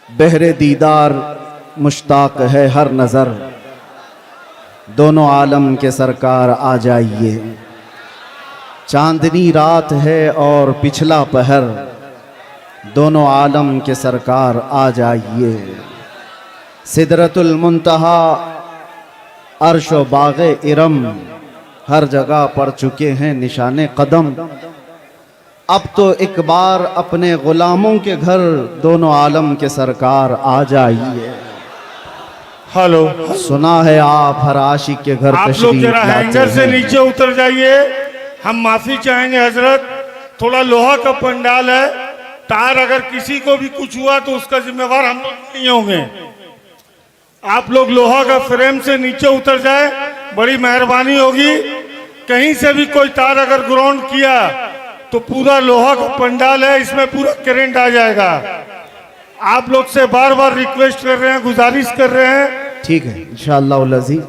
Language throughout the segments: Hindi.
बहरे दीदार मुश्ताक है हर नज़र, दोनों आलम के सरकार आ जाइए। चांदनी रात है और पिछला पहर, दोनों आलम के सरकार आ जाइए। सिदरतुल मुंतहा अर्श व बाग़े इरम, हर जगह पड़ चुके हैं निशाने कदम। अब तो एक बार अपने गुलामों के घर, दोनों आलम के सरकार आ जाइए। हेलो, सुना है आप हर आशिक के घर आप लोग तशरीफ जरा लाते हैंगर से हैं। नीचे उतर जाइए। हम माफी चाहेंगे हजरत, थोड़ा लोहा का पंडाल है, तार अगर किसी को भी कुछ हुआ तो उसका जिम्मेवार हम लोग नहीं होंगे। आप लोग लोहा का फ्रेम से नीचे उतर जाए, बड़ी मेहरबानी होगी। कहीं से भी कोई तार अगर ग्राउंड किया तो पूरा लोहा का पंडाल है, इसमें पूरा करंट आ जाएगा। आप लोग से बार बार रिक्वेस्ट कर रहे हैं, गुजारिश कर रहे हैं। ठीक है, इंशाअल्लाह अज़ीज़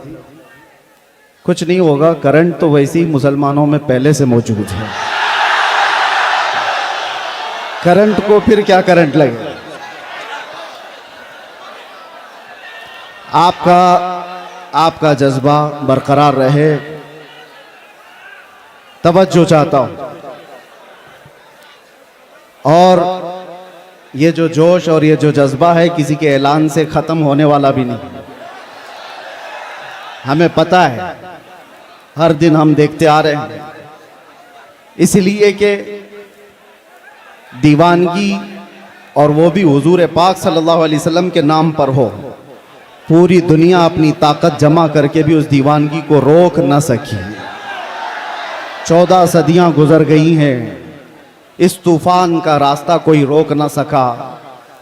कुछ नहीं होगा। करंट तो वैसे ही मुसलमानों में पहले से मौजूद है, करंट को फिर क्या करंट लगे। आपका जज्बा बरकरार रहे, तवज्जो चाहता हूं। और ये जो जोश और ये जो जज्बा है किसी के ऐलान से ख़त्म होने वाला भी नहीं। हमें पता है, हर दिन हम देखते आ रहे हैं, इसलिए कि दीवानगी और वो भी हुजूर पाक सल्लल्लाहु अलैहि वसल्लम के नाम पर हो। पूरी दुनिया अपनी ताकत जमा करके भी उस दीवानगी को रोक न सकी। 14 सदियां गुजर गई हैं, इस तूफान का रास्ता कोई रोक न सका।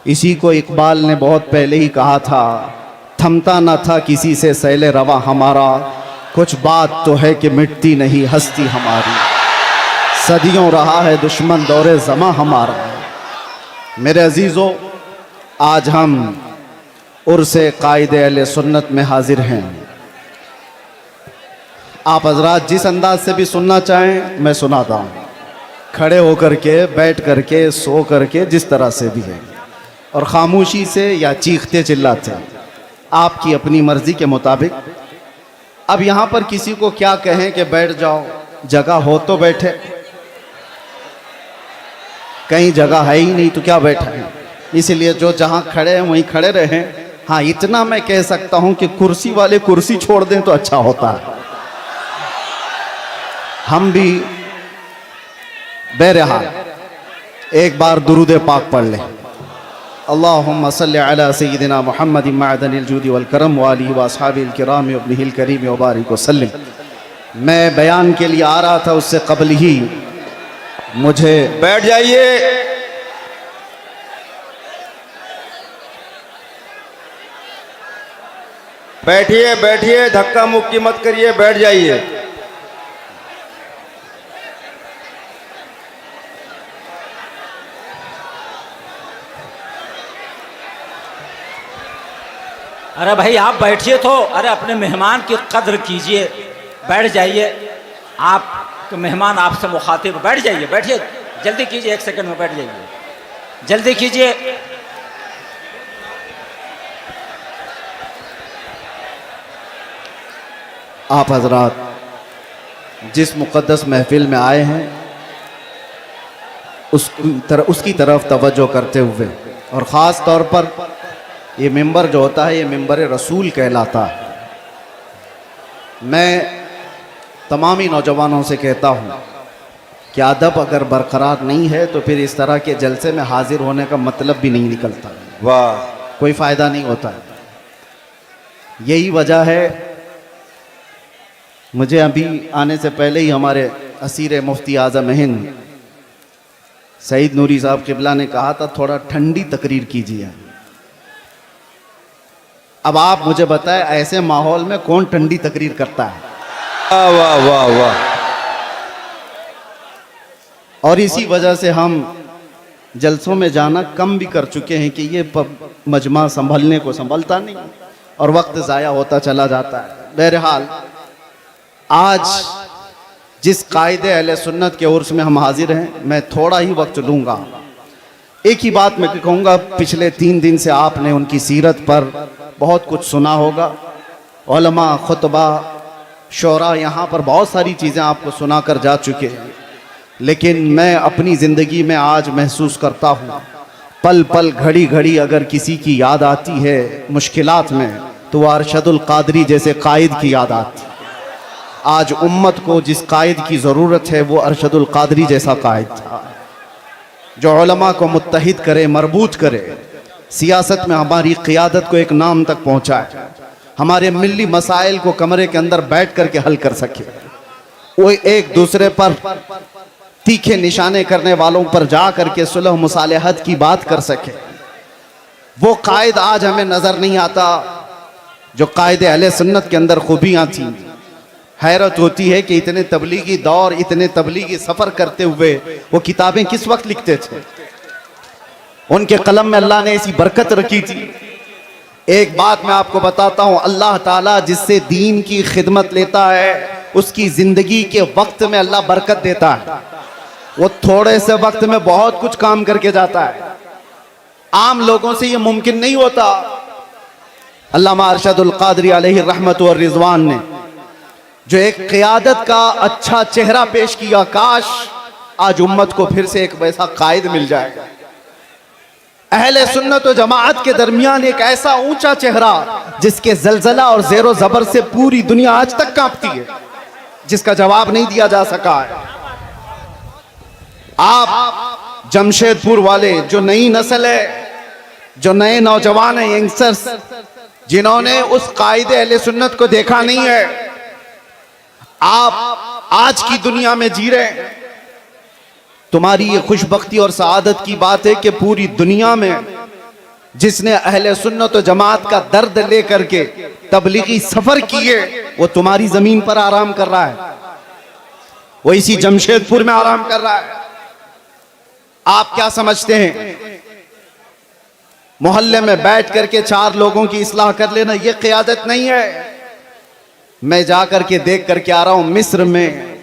इसी को इकबाल ने बहुत पहले ही कहा था, थमता न था किसी से सैले रवा हमारा, कुछ बात तो है कि मिटती नहीं हस्ती हमारी। सदियों रहा है दुश्मन दौरे ज़मा हमारा। मेरे अजीज़ों, आज हम उर्से कायदे अहले सुन्नत में हाजिर हैं। आप हजरात जिस अंदाज से भी सुनना चाहें मैं सुनाता हूँ, खड़े होकर के, बैठ करके, सो करके, जिस तरह से भी है, और खामोशी से या चीखते चिल्लाते, आपकी अपनी मर्जी के मुताबिक। अब यहाँ पर किसी को क्या कहें कि बैठ जाओ, जगह हो तो बैठे, कहीं जगह है ही नहीं तो क्या बैठा है। इसलिए जो जहाँ खड़े हैं वहीं खड़े रहें। हाँ, इतना मैं कह सकता हूँ कि कुर्सी वाले कुर्सी छोड़ दें तो अच्छा होता है। हम भी बहरहाल एक बार दुरूद पाक पढ़ लें। अल्लाहुम्मा सल्लि अला सय्यिदिना मुहम्मदिन मअदनिल जूदि वल करम व आलिहि व अस्हाबिल किराम व इब्निहिल करीम व बारिक व सल्लिम। मैं बयान के लिए आ रहा था, उससे कबल ही मुझे बैठ जाइए। बैठिए बैठिए, धक्का मुक्की मत करिए, बैठ जाइए। अरे भाई आप बैठिए तो, अरे अपने मेहमान की कद्र कीजिए, बैठ जाइए। आप मेहमान आपसे मुखातिब, बैठ जाइए, बैठिए, जल्दी कीजिए, 1 सेकंड में बैठ जाइए, जल्दी कीजिए। आप हजरात जिस मुक़द्दस महफिल में आए हैं उसकी तरफ तवज्जो करते हुए, और ख़ास तौर पर ये मिंबर जो होता है ये मिंबर रसूल कहलाता है। मैं तमामी नौजवानों से कहता हूँ कि अदब अगर बरकरार नहीं है तो फिर इस तरह के जलसे में हाजिर होने का मतलब भी नहीं निकलता। वाह, कोई फ़ायदा नहीं होता। यही वजह है, मुझे अभी आने से पहले ही हमारे असीर मुफ्ती आज़म हिंद सईद नूरी साहब किबला ने कहा था थोड़ा ठंडी तकरीर कीजिए। अब आप मुझे बताएं, ऐसे माहौल में कौन ठंडी तकरीर करता है? वाह वाह वाह वाह। और इसी वजह से हम जलसों में जाना कम भी कर चुके हैं कि ये मजमा संभलने को संभलता नहीं और वक्त ज़ाया होता चला जाता है। बहरहाल आज जिस कायदे अहले सुन्नत के उर्स में हम हाजिर हैं, मैं थोड़ा ही वक्त लूँगा एक ही बात मैं कहूँगा, पिछले 3 दिन से आपने उनकी सीरत पर बहुत कुछ सुना होगा। उलमा, खुतबा, शोरा, यहाँ पर बहुत सारी चीज़ें आपको सुना कर जा चुके हैं। लेकिन मैं अपनी ज़िंदगी में आज महसूस करता हूँ, पल पल घड़ी घड़ी अगर किसी की याद आती है मुश्किलात में, तो वह अरशदुल कादरी जैसे कायद की याद आती है। आज उम्मत को जिस कायद की ज़रूरत है वो अरशदुल कादरी जैसा कायद था, जो उलमा को मुत्तहिद करे, मरबूत करे, सियासत में हमारी क़ियादत को एक नाम तक पहुँचाए, हमारे मिली मसाइल को कमरे के अंदर बैठ करके हल कर सके, वो एक दूसरे पर तीखे निशाने करने वालों पर जा करके सुलह मुसालहत की बात कर सके। वो कायद आज हमें नज़र नहीं आता जो कायदे अहले सुन्नत के अंदर खूबियाँ थीं। हैरत होती है कि इतने तबलीगी दौर, इतने तबलीगी सफ़र करते हुए वो किताबें किस वक्त लिखते थे। उनके कलम में अल्लाह ने ऐसी बरकत रखी थी। एक बात मैं आपको बताता हूँ, अल्लाह ताला जिससे दीन की खिदमत लेता है उसकी ज़िंदगी के वक्त में अल्लाह बरकत देता है। वो थोड़े से वक्त में बहुत कुछ काम करके जाता है। आम लोगों से ये मुमकिन नहीं होता। अल्लामा अरशदुल कादरी अलैहि रहमत व रिजवान ने जो एक क़ियादत का अच्छा चेहरा पेश किया, काश आज उम्मत को फिर से एक वैसा कायद मिल जाएगा। अहले सुन्नत व जमाअत के दरमियान एक ऐसा ऊंचा चेहरा जिसके जलजला और ज़ेरो ज़बर से पूरी दुनिया आज तक कांपती है, जिसका जवाब नहीं दिया जा सका है। आप जमशेदपुर वाले, जो नई नस्ल है, जो नए नौजवान हैं, यंगस्टर्स, जिन्होंने उस कायदे अहले सुन्नत को देखा नहीं है, आप आज की दुनिया में जी रहे हैं। तुम्हारी ये खुशबख्ती और सआदत की बात है कि पूरी दुनिया में जिसने अहले सुन्नत व जमात का दर्द लेकर के तबलीगी सफर किए, वो तुम्हारी जमीन पर आराम कर रहा है, वो इसी जमशेदपुर में आराम कर रहा है। आप क्या समझते हैं मोहल्ले में बैठ करके 4 लोगों की इस्लाह कर लेना ये क़ियादत नहीं है। मैं जा करके देख करके आ रहा हूं, मिस्र में,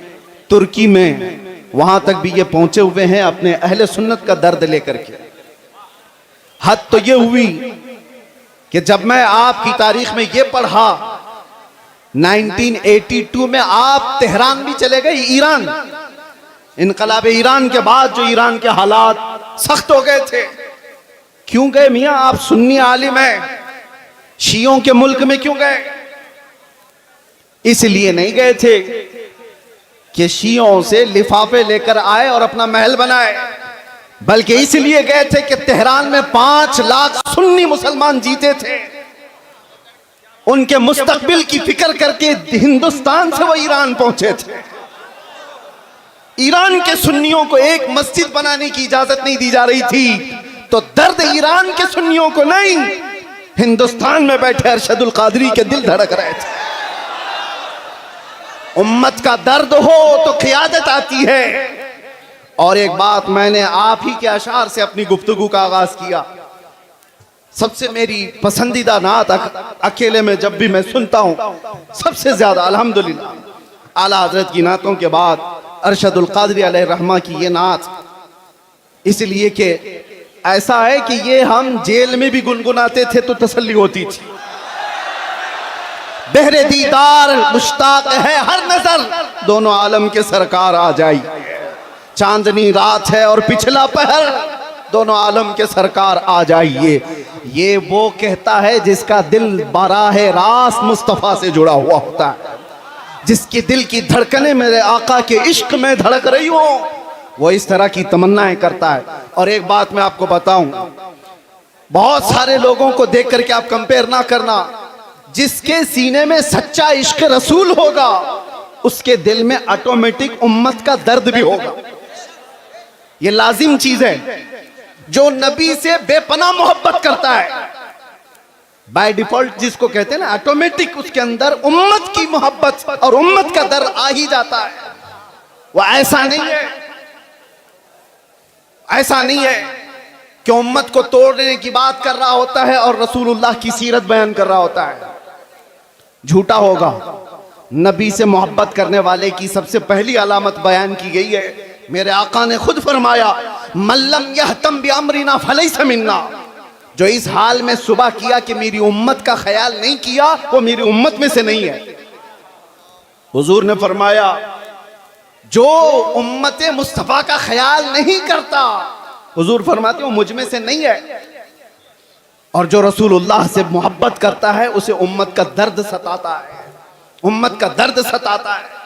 तुर्की में, वहां तक भी ये पहुंचे हुए हैं अपने अहले सुन्नत का दर्द लेकर के। हद तो ये हुई कि जब मैं आपकी तारीख में ये पढ़ा, 1982 में आप तेहरान भी चले गए, ईरान, इनकलाब ईरान के बाद जो ईरान के हालात सख्त हो गए थे। क्यों गए मियां? आप सुन्नी आलिम हैं, शियों के मुल्क में क्यों गए? इसलिए नहीं गए थे कि शियों से लिफाफे लेकर आए और अपना महल बनाए, बल्कि इसलिए गए थे कि तेहरान में 5 लाख सुन्नी मुसलमान जीते थे। उनके मुस्तकबिल की फिक्र करके हिंदुस्तान से वो ईरान पहुंचे थे। ईरान के सुन्नियों को एक मस्जिद बनाने की इजाजत नहीं दी जा रही थी, तो दर्द ईरान के सुन्नियों को नहीं, हिंदुस्तान में बैठे अरशदुल कादरी के दिल धड़क रहे थे। उम्मत का दर्द हो तो क़ियादत आती है। और एक बात, मैंने आप ही के अशार से अपनी गुफ्तगू का आगाज किया। सबसे मेरी पसंदीदा नात अकेले में जब भी मैं सुनता हूं, सबसे ज्यादा अल्हम्दुलिल्लाह आला हजरत की नातों के बाद अरशदुल कादरी अलैहि रहमा की ये नात, इसलिए कि ऐसा है कि ये हम जेल में भी गुनगुनाते थे तो तसल्ली होती थी। बहरे दीदार मुश्ताक है हर नजर, दोनों आलम के सरकार आ जाई। चांदनी रात है और पिछला पहर, दोनों आलम के सरकार आ जाइए। ये वो कहता है जिसका दिल बाराहे रास्त मुस्तफ़ा से जुड़ा हुआ होता है, जिसकी दिल की धड़कनें मेरे आका के इश्क में धड़क रही हो, वो इस तरह की तमन्नाएं करता है। और एक बात मैं आपको बताऊं, बहुत सारे लोगों को देख करके आप कंपेयर ना करना। जिसके सीने में सच्चा इश्क रसूल होगा, उसके दिल में ऑटोमेटिक उम्मत का दर्द भी होगा। ये लाजिम चीज है। जो नबी से बेपनाह मोहब्बत करता है, बाय डिफॉल्ट जिसको कहते हैं ना, ऑटोमेटिक उसके अंदर उम्मत की मोहब्बत और उम्मत का दर्द आ ही जाता है। वो ऐसा नहीं है, ऐसा नहीं है कि उम्मत को तोड़ने की बात कर रहा होता है और रसूलुल्लाह की सीरत बयान कर रहा होता है। झूठा होगा। नबी से मोहब्बत करने वाले की सबसे पहली अलामत बयान की गई है, मेरे आका ने खुद फरमाया, मल्लम यहतम बि अमरिना फलैसा मिन्ना, जो इस हाल में सुबह किया कि मेरी उम्मत का ख्याल नहीं किया, वो मेरी उम्मत में से नहीं है। हुजूर ने फरमाया, जो उम्मत मुस्तफा का ख्याल नहीं करता, हुजूर फरमाते हो मुझ में से नहीं है। और जो रसूलुल्लाह से मोहब्बत करता है उसे उम्मत का दर्द सताता है, उम्मत का दर्द सताता है।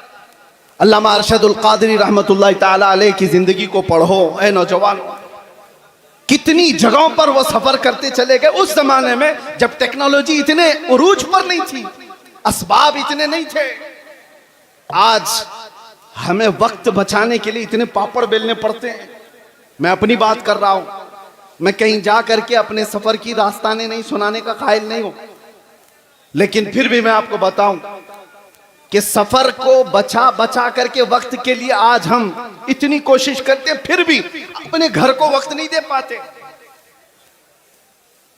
अल्लामा अरशदुल क़ादरी रहमतुल्लाह ताला अलैह की जिंदगी को पढ़ो ए नौजवानों, कितनी जगहों पर वो सफर करते चले गए। उस जमाने में जब टेक्नोलॉजी इतने उरूज पर नहीं थी, असबाब इतने नहीं थे। आज हमें वक्त बचाने के लिए इतने पापड़ बेलने पड़ते हैं। मैं अपनी बात कर रहा हूं, मैं कहीं जा करके अपने सफर की दास्तानें नहीं सुनाने का कायल नहीं हूं, लेकिन फिर भी मैं आपको बताऊं कि सफर को बचा बचा करके वक्त के लिए आज हम इतनी कोशिश करते हैं, फिर भी अपने घर को वक्त नहीं दे पाते।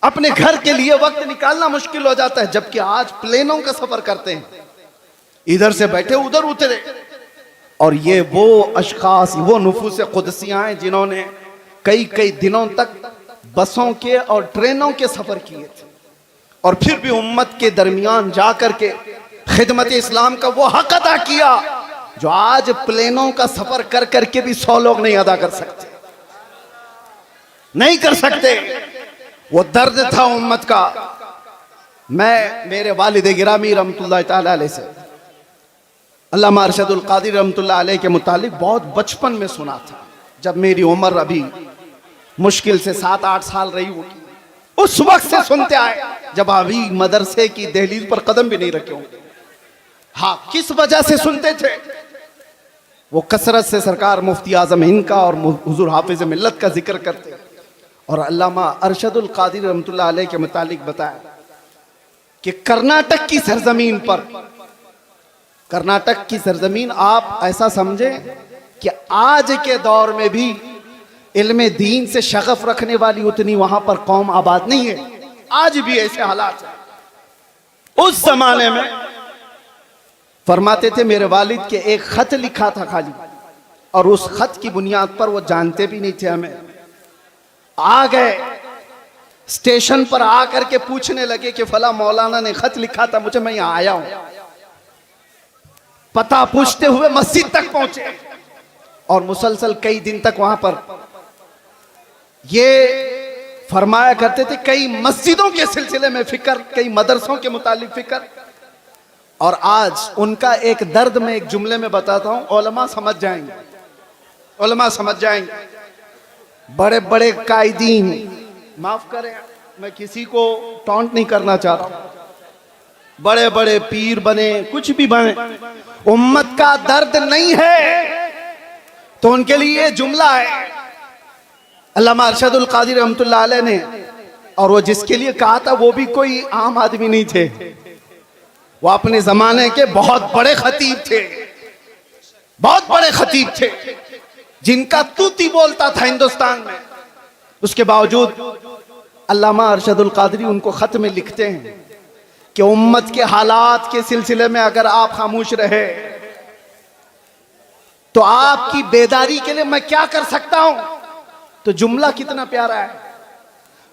अपने घर के लिए वक्त निकालना मुश्किल हो जाता है। जबकि आज प्लेनों का सफर करते हैं, इधर से बैठे उधर उतरे। और ये वो अशखास, वो नुफूस कुदसियां हैं जिन्होंने कई कई दिनों तक बसों के और ट्रेनों के सफर किए थे, और फिर भी उम्मत के दरमियान जाकर के खिदमत इस्लाम का वो हक अदा किया जो आज प्लेनों का सफर कर करके भी 100 लोग नहीं अदा कर सकते, नहीं कर सकते। वो दर्द था उम्मत का। मैं मेरे वालिद गिरामी रहमतुल्लाह ताला अलैह से अल्लामा अरशदुल क़ादरी रहमतुल्लाह अलैह के मुतालिक बहुत बचपन में सुना था, जब मेरी उम्र अभी मुश्किल से 7-8 साल रही होगी। उस वक्त से सुनते आए जब अभी मदरसे की दहलीज पर कदम भी नहीं रखे होंगे। हाँ, किस वजह से सुनते थे? वो कसरत से सरकार मुफ्ती आजम हिंद का और हुजूर हाफिज मिल्लत का जिक्र करते, और अल्लामा अरशदुल क़ादरी रहमतुल्लाह अलैह के मुतालिक बताया कि कर्नाटक की सरजमीन पर, कर्नाटक की सरजमीन आप ऐसा समझे कि आज के दौर में भी इल्मे दीन से शगफ रखने वाली उतनी वहां पर कौम आबाद नहीं है। आज भी ऐसे हालात हैं। उस जमाने में फरमाते थे, मेरे वालिद के एक खत लिखा था खाली, और उस खत की बुनियाद पर वो जानते भी नहीं थे हमें। आ गए स्टेशन पर आकर के पूछने लगे कि फला मौलाना ने खत लिखा था मुझे, मैं यहां आया हूं। पता पूछते हुए मस्जिद तक पहुंचे, और मुसलसल कई दिन तक वहां पर ये फरमाया करते थे, कई मस्जिदों के सिलसिले में फिक्र, कई मदरसों के मुतालिक फिक्र। और आज उनका एक दर्द में एक जुमले में बताता हूं, उलमा समझ जाएंगे, उलमा समझ जाएंगे। बड़े बड़े कायदीन, माफ करें मैं किसी को टॉन्ट नहीं करना चाह रहा, बड़े बड़े पीर बने, कुछ भी बने, उम्मत का दर्द नहीं है तो उनके लिए ये जुमला है। अल्लामा अरशदुल क़ादरी रहमतुल्लाह अलैह ने, और वो जिसके लिए कहा था वो भी कोई आम आदमी नहीं थे, वो अपने जमाने के बहुत बड़े खतीब थे, बहुत बड़े खतीब थे जिनका तूती बोलता था हिंदुस्तान में। उसके बावजूद अल्लामा अरशदुल क़ादरी उनको खत में लिखते हैं कि उम्मत के हालात के सिलसिले में अगर आप खामोश रहे तो आपकी बेदारी के लिए मैं क्या कर सकता हूं। तो जुमला कितना प्यारा है,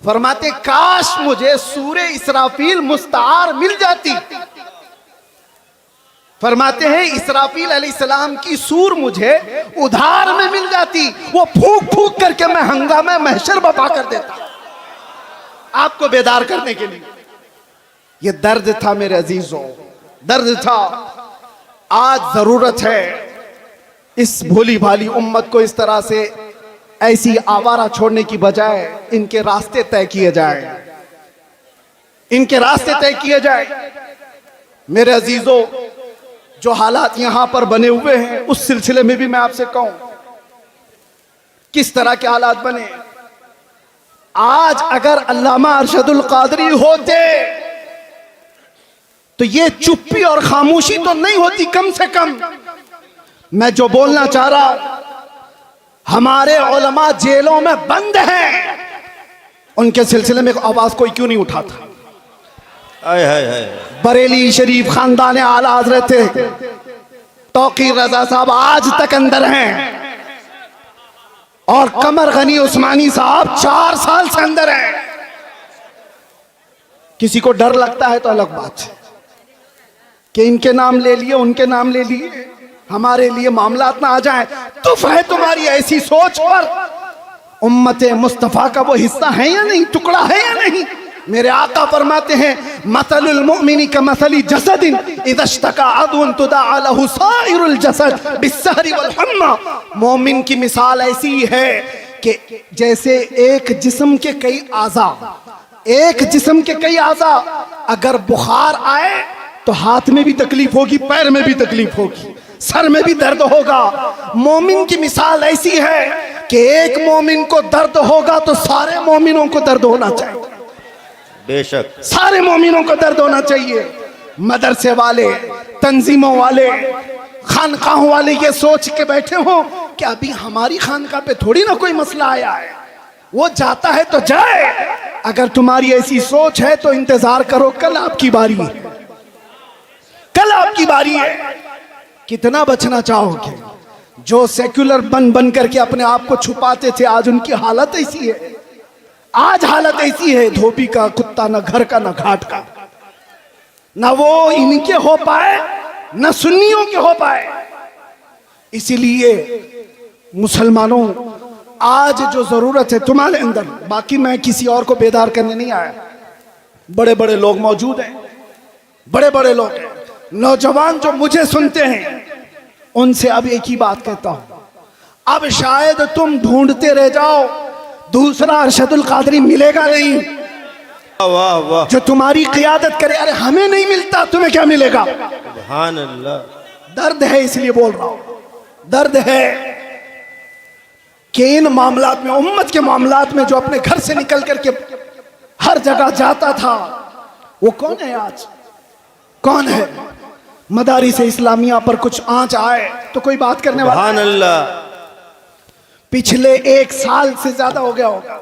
फरमाते, काश मुझे सूरे इसराफील मुस्तार मिल जाती। फरमाते हैं, इसराफील अलैहिस्सलाम की सूर मुझे उधार में मिल जाती, वो फूंक फूंक करके मैं हंगामे महशर बपा कर देता आपको बेदार करने के लिए। ये दर्द था मेरे अजीजों, दर्द था। आज जरूरत है इस भोली भाली उम्मत को इस तरह से ऐसी आवारा छोड़ने की बजाय इनके रास्ते तय किए जाए, इनके रास्ते तय किए जाए। मेरे अजीजों, जो हालात यहां पर बने हुए हैं उस सिलसिले में भी मैं आपसे कहूं, किस तरह के हालात बने। आज अगर अल्लामा अरशदुल क़ादरी होते तो ये चुप्पी और खामोशी तो नहीं होती। कम से कम मैं जो बोलना चाह रहा हूं, हमारे उलमा जेलों में बंद हैं, उनके सिलसिले में आवाज कोई क्यों नहीं उठाता। बरेली शरीफ खानदान आला हज़रत तौक़ीर रज़ा साहब आज तक अंदर हैं, और कमर गनी उस्मानी साहब 4 साल से अंदर है। किसी को डर लगता है तो अलग बात है कि इनके नाम ले लिए, उनके नाम ले लिए, हमारे लिए मामलात ना आ जाए। तुफ है तुम्हारी ऐसी सोच पर। उम्मत मुस्तफा का वो हिस्सा है या नहीं, टुकड़ा है या नहीं? मेरे आका फरमाते हैं मसलुल मुमिनी का मसली जसदिन इज़ा इश्तका अदुन तुदअ लहु साइरुल जसद बिस्सहरी वल हम्मा। मोमिन की मिसाल ऐसी है कि जैसे एक जिस्म के कई आज़ा, एक जिस्म के कई आज़ा, अगर बुखार आए तो हाथ में भी तकलीफ होगी, पैर में भी तकलीफ होगी, सर में भी दर्द होगा। मोमिन की मिसाल ऐसी है कि एक मोमिन को दर्द होगा तो सारे मोमिनों को दर्द होना चाहिए। बेशक सारे मोमिनों को दर्द होना चाहिए। मदरसे वाले, तंजीमों वाले, खानकाहों वाले ये सोच के बैठे हो कि अभी हमारी खानका पे थोड़ी ना कोई मसला आया है, वो जाता है तो जाए। अगर तुम्हारी ऐसी सोच है तो इंतजार करो, कल आपकी बारी है, कल आपकी बारी है। कितना बचना चाहोगे? जो सेक्युलर बन करके अपने आप को छुपाते थे, आज उनकी हालत ऐसी है। आज हालत ऐसी है, धोबी का कुत्ता, न घर का न घाट का। न वो इनके हो पाए न सुन्नियों के हो पाए। इसीलिए मुसलमानों, आज जो जरूरत है तुम्हारे अंदर, बाकी मैं किसी और को बेदार करने नहीं आया, बड़े बड़े लोग मौजूद हैं, बड़े बड़े लोग हैं, नौजवान जो मुझे सुनते हैं, उनसे अब एक ही बात कहता हूं, अब शायद तुम ढूंढते रह जाओ, दूसरा अरशदुल कादरी मिलेगा नहीं वाह वाह, जो तुम्हारी क़ियादत करे। अरे हमें नहीं मिलता, तुम्हें क्या मिलेगा? सुभान अल्लाह। दर्द है, इसलिए बोल रहा हूं, दर्द है कि इन मामलात में, उम्मत के मामलात में, जो अपने घर से निकल करके हर जगह जाता था, वो कौन है आज? कौन है? मदारिस इस्लामिया पर कुछ आंच आए तो कोई बात करने वाला? सुभान अल्लाह। पिछले 1 साल से ज्यादा हो गया होगा,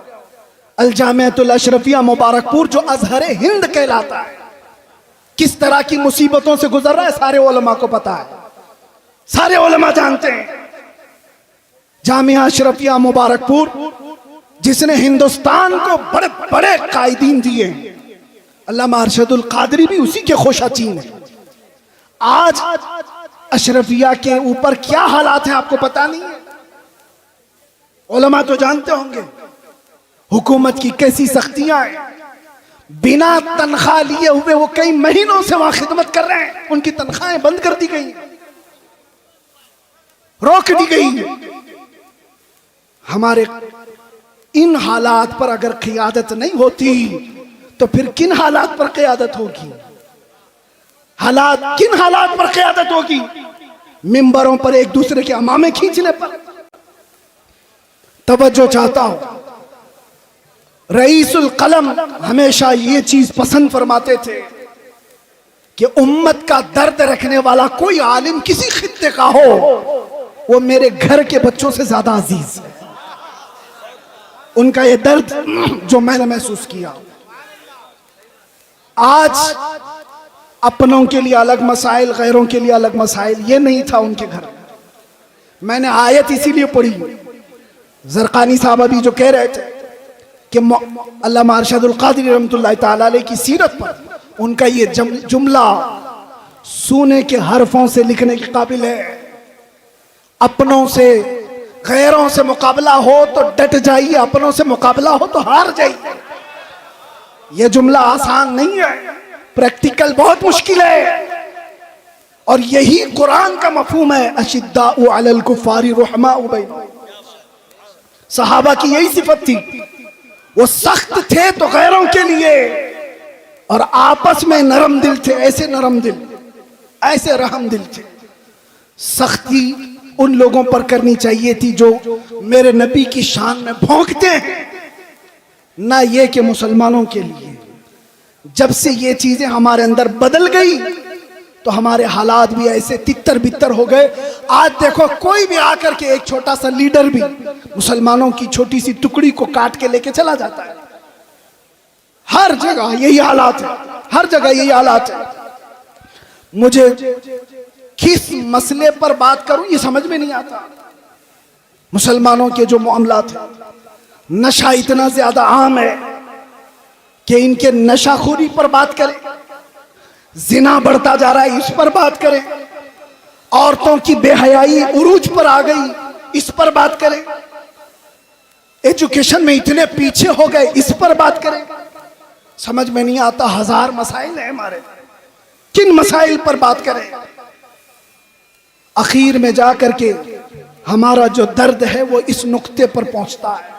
अल जामिअतुल अशरफिया मुबारकपुर, जो अजहर हिंद कहलाता है, किस तरह की मुसीबतों से गुजर रहा है, सारे उलमा को पता है, सारे उलमा जानते हैं। जामिया अशरफिया मुबारकपुर, जिसने हिंदुस्तान को बड़े बड़े कायदीन दिए, अल्लामा अरशदुल कादरी भी उसी के खोशाचीन है। आज अशरफिया के ऊपर क्या हालात हैं आपको पता नहीं है? उलमा तो जानते होंगे, हुकूमत की कैसी सख्तियां हैं। बिना तनख्वाह लिए हुए वो कई महीनों से वहां खिदमत कर रहे हैं, उनकी तनख्वाहें बंद कर दी गई, रोक दी गई। हमारे इन हालात पर अगर क़ियादत नहीं होती तो फिर किन हालात पर क़ियादत होगी? हालात, किन हालात पर क़ियादत होगी? मिंबरों पर एक दूसरे के अमामे खींचने पर। तवज्जो चाहता हूं, रईसुल कलम हमेशा ये चीज पसंद फरमाते थे कि उम्मत का दर्द रखने वाला कोई आलिम किसी खित्ते का हो, वो मेरे घर के बच्चों से ज्यादा अजीज है। उनका ये दर्द जो मैंने महसूस किया, आज अपनों के लिए अलग मसाइल, गैरों के लिए अलग मसाइल, ये नहीं था उनके घर। मैंने आयत इसीलिए पढ़ी, ज़रक़ानी साहब अभी जो कह रहे थे कि अल्लामा अरशदुल कादरी रहमतुल्लाह तआला अलैह की सीरत पर उनका ये जुमला सूने के हरफों से लिखने के काबिल है। अपनों से गैरों से मुकाबला हो तो डट जाइए, अपनों से मुकाबला हो तो हार जाइए। यह जुमला आसान नहीं है, प्रैक्टिकल बहुत मुश्किल है, और यही कुरान का मफहूम है। अशिद्दाउ अलल कुफ्फारी रुहमाउ बैनहुम, सहाबा की यही सिफत थी, वो सख्त थे तो गैरों के लिए, और आपस में नरम दिल थे। ऐसे नरम दिल, ऐसे रहम दिल थे। सख्ती उन लोगों पर करनी चाहिए थी जो मेरे नबी की शान में भौंकते हैं, ना ये कि मुसलमानों के लिए। जब से ये चीजें हमारे अंदर बदल गई तो हमारे हालात भी ऐसे तितर बितर हो गए। आज देखो, कोई भी आकर के, एक छोटा सा लीडर भी मुसलमानों की छोटी सी टुकड़ी को काट के लेके चला जाता है। हर जगह यही हालात है, हर जगह यही हालात है। मुझे किस मसले पर बात करूं ये समझ में नहीं आता। मुसलमानों के जो मामलात हैं, नशा इतना ज्यादा आम है कि इनके नशाखोरी पर बात करें, जिना बढ़ता जा रहा है इस पर बात करें, औरतों की बेहयाई उरूज पर आ गई इस पर बात करें, एजुकेशन में इतने पीछे हो गए इस पर बात करें। समझ में नहीं आता, हजार मसाइल हैं हमारे, किन मसाइल पर बात करें। आखिर में जाकर के हमारा जो दर्द है वो इस नुक्ते पर पहुंचता है।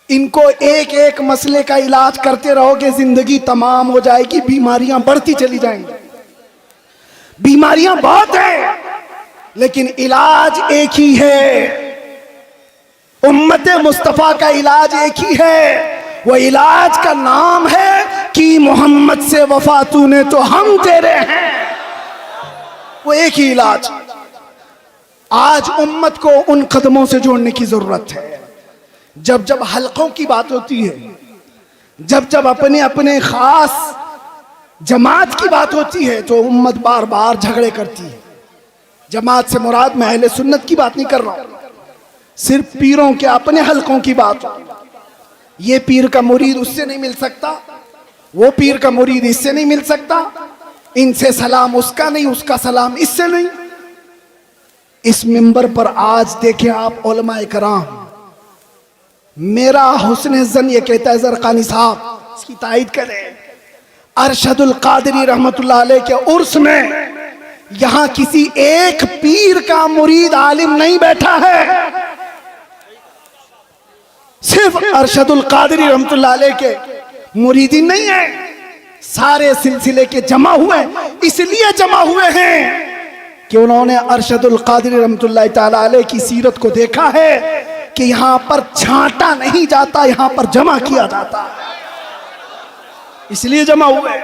इनको एक एक मसले का इलाज करते रहोगे, जिंदगी तमाम हो जाएगी, बीमारियां बढ़ती चली जाएंगी। बीमारियां बहुत हैं लेकिन इलाज एक ही है। उम्मत मुस्तफा का इलाज एक ही है, वो इलाज का नाम है कि मोहम्मद से वफा तूने तो हम तेरे हैं। वो एक ही इलाज। आज उम्मत को उन कदमों से जोड़ने की जरूरत है। जब जब हलकों की बात होती है, जब जब अपने अपने खास जमात की बात होती है तो उम्मत बार बार झगड़े करती है। जमात से मुराद मैं अहले सुन्नत की बात नहीं कर रहा हूं, सिर्फ पीरों के अपने हलकों की बात। ये पीर का मुरीद उससे नहीं मिल सकता, वो पीर का मुरीद इससे नहीं मिल सकता, इनसे सलाम उसका नहीं, उसका सलाम इससे नहीं। इस मिंबर पर आज देखें आप उलमा इकराम, मेरा हुस्न ज़न ये कहता है, ज़रक़ानी साहब इसकी तायीद करें, अरशदुल कादरी रहमतुल्लाह अलैह के उर्स में यहां किसी एक पीर का मुरीद आलिम नहीं बैठा है, सिर्फ अरशदुल कादरी रहमतुल्लाह अलैह के मुरीदी नहीं है, सारे सिलसिले के जमा हुए। इसलिए जमा हुए हैं कि उन्होंने अरशदुल कादरी रहमतुल्लाह ताला अलैह की सीरत को देखा है कि यहां पर छांटा नहीं जाता, यहां पर जमा किया जाता, इसलिए जमा हुए।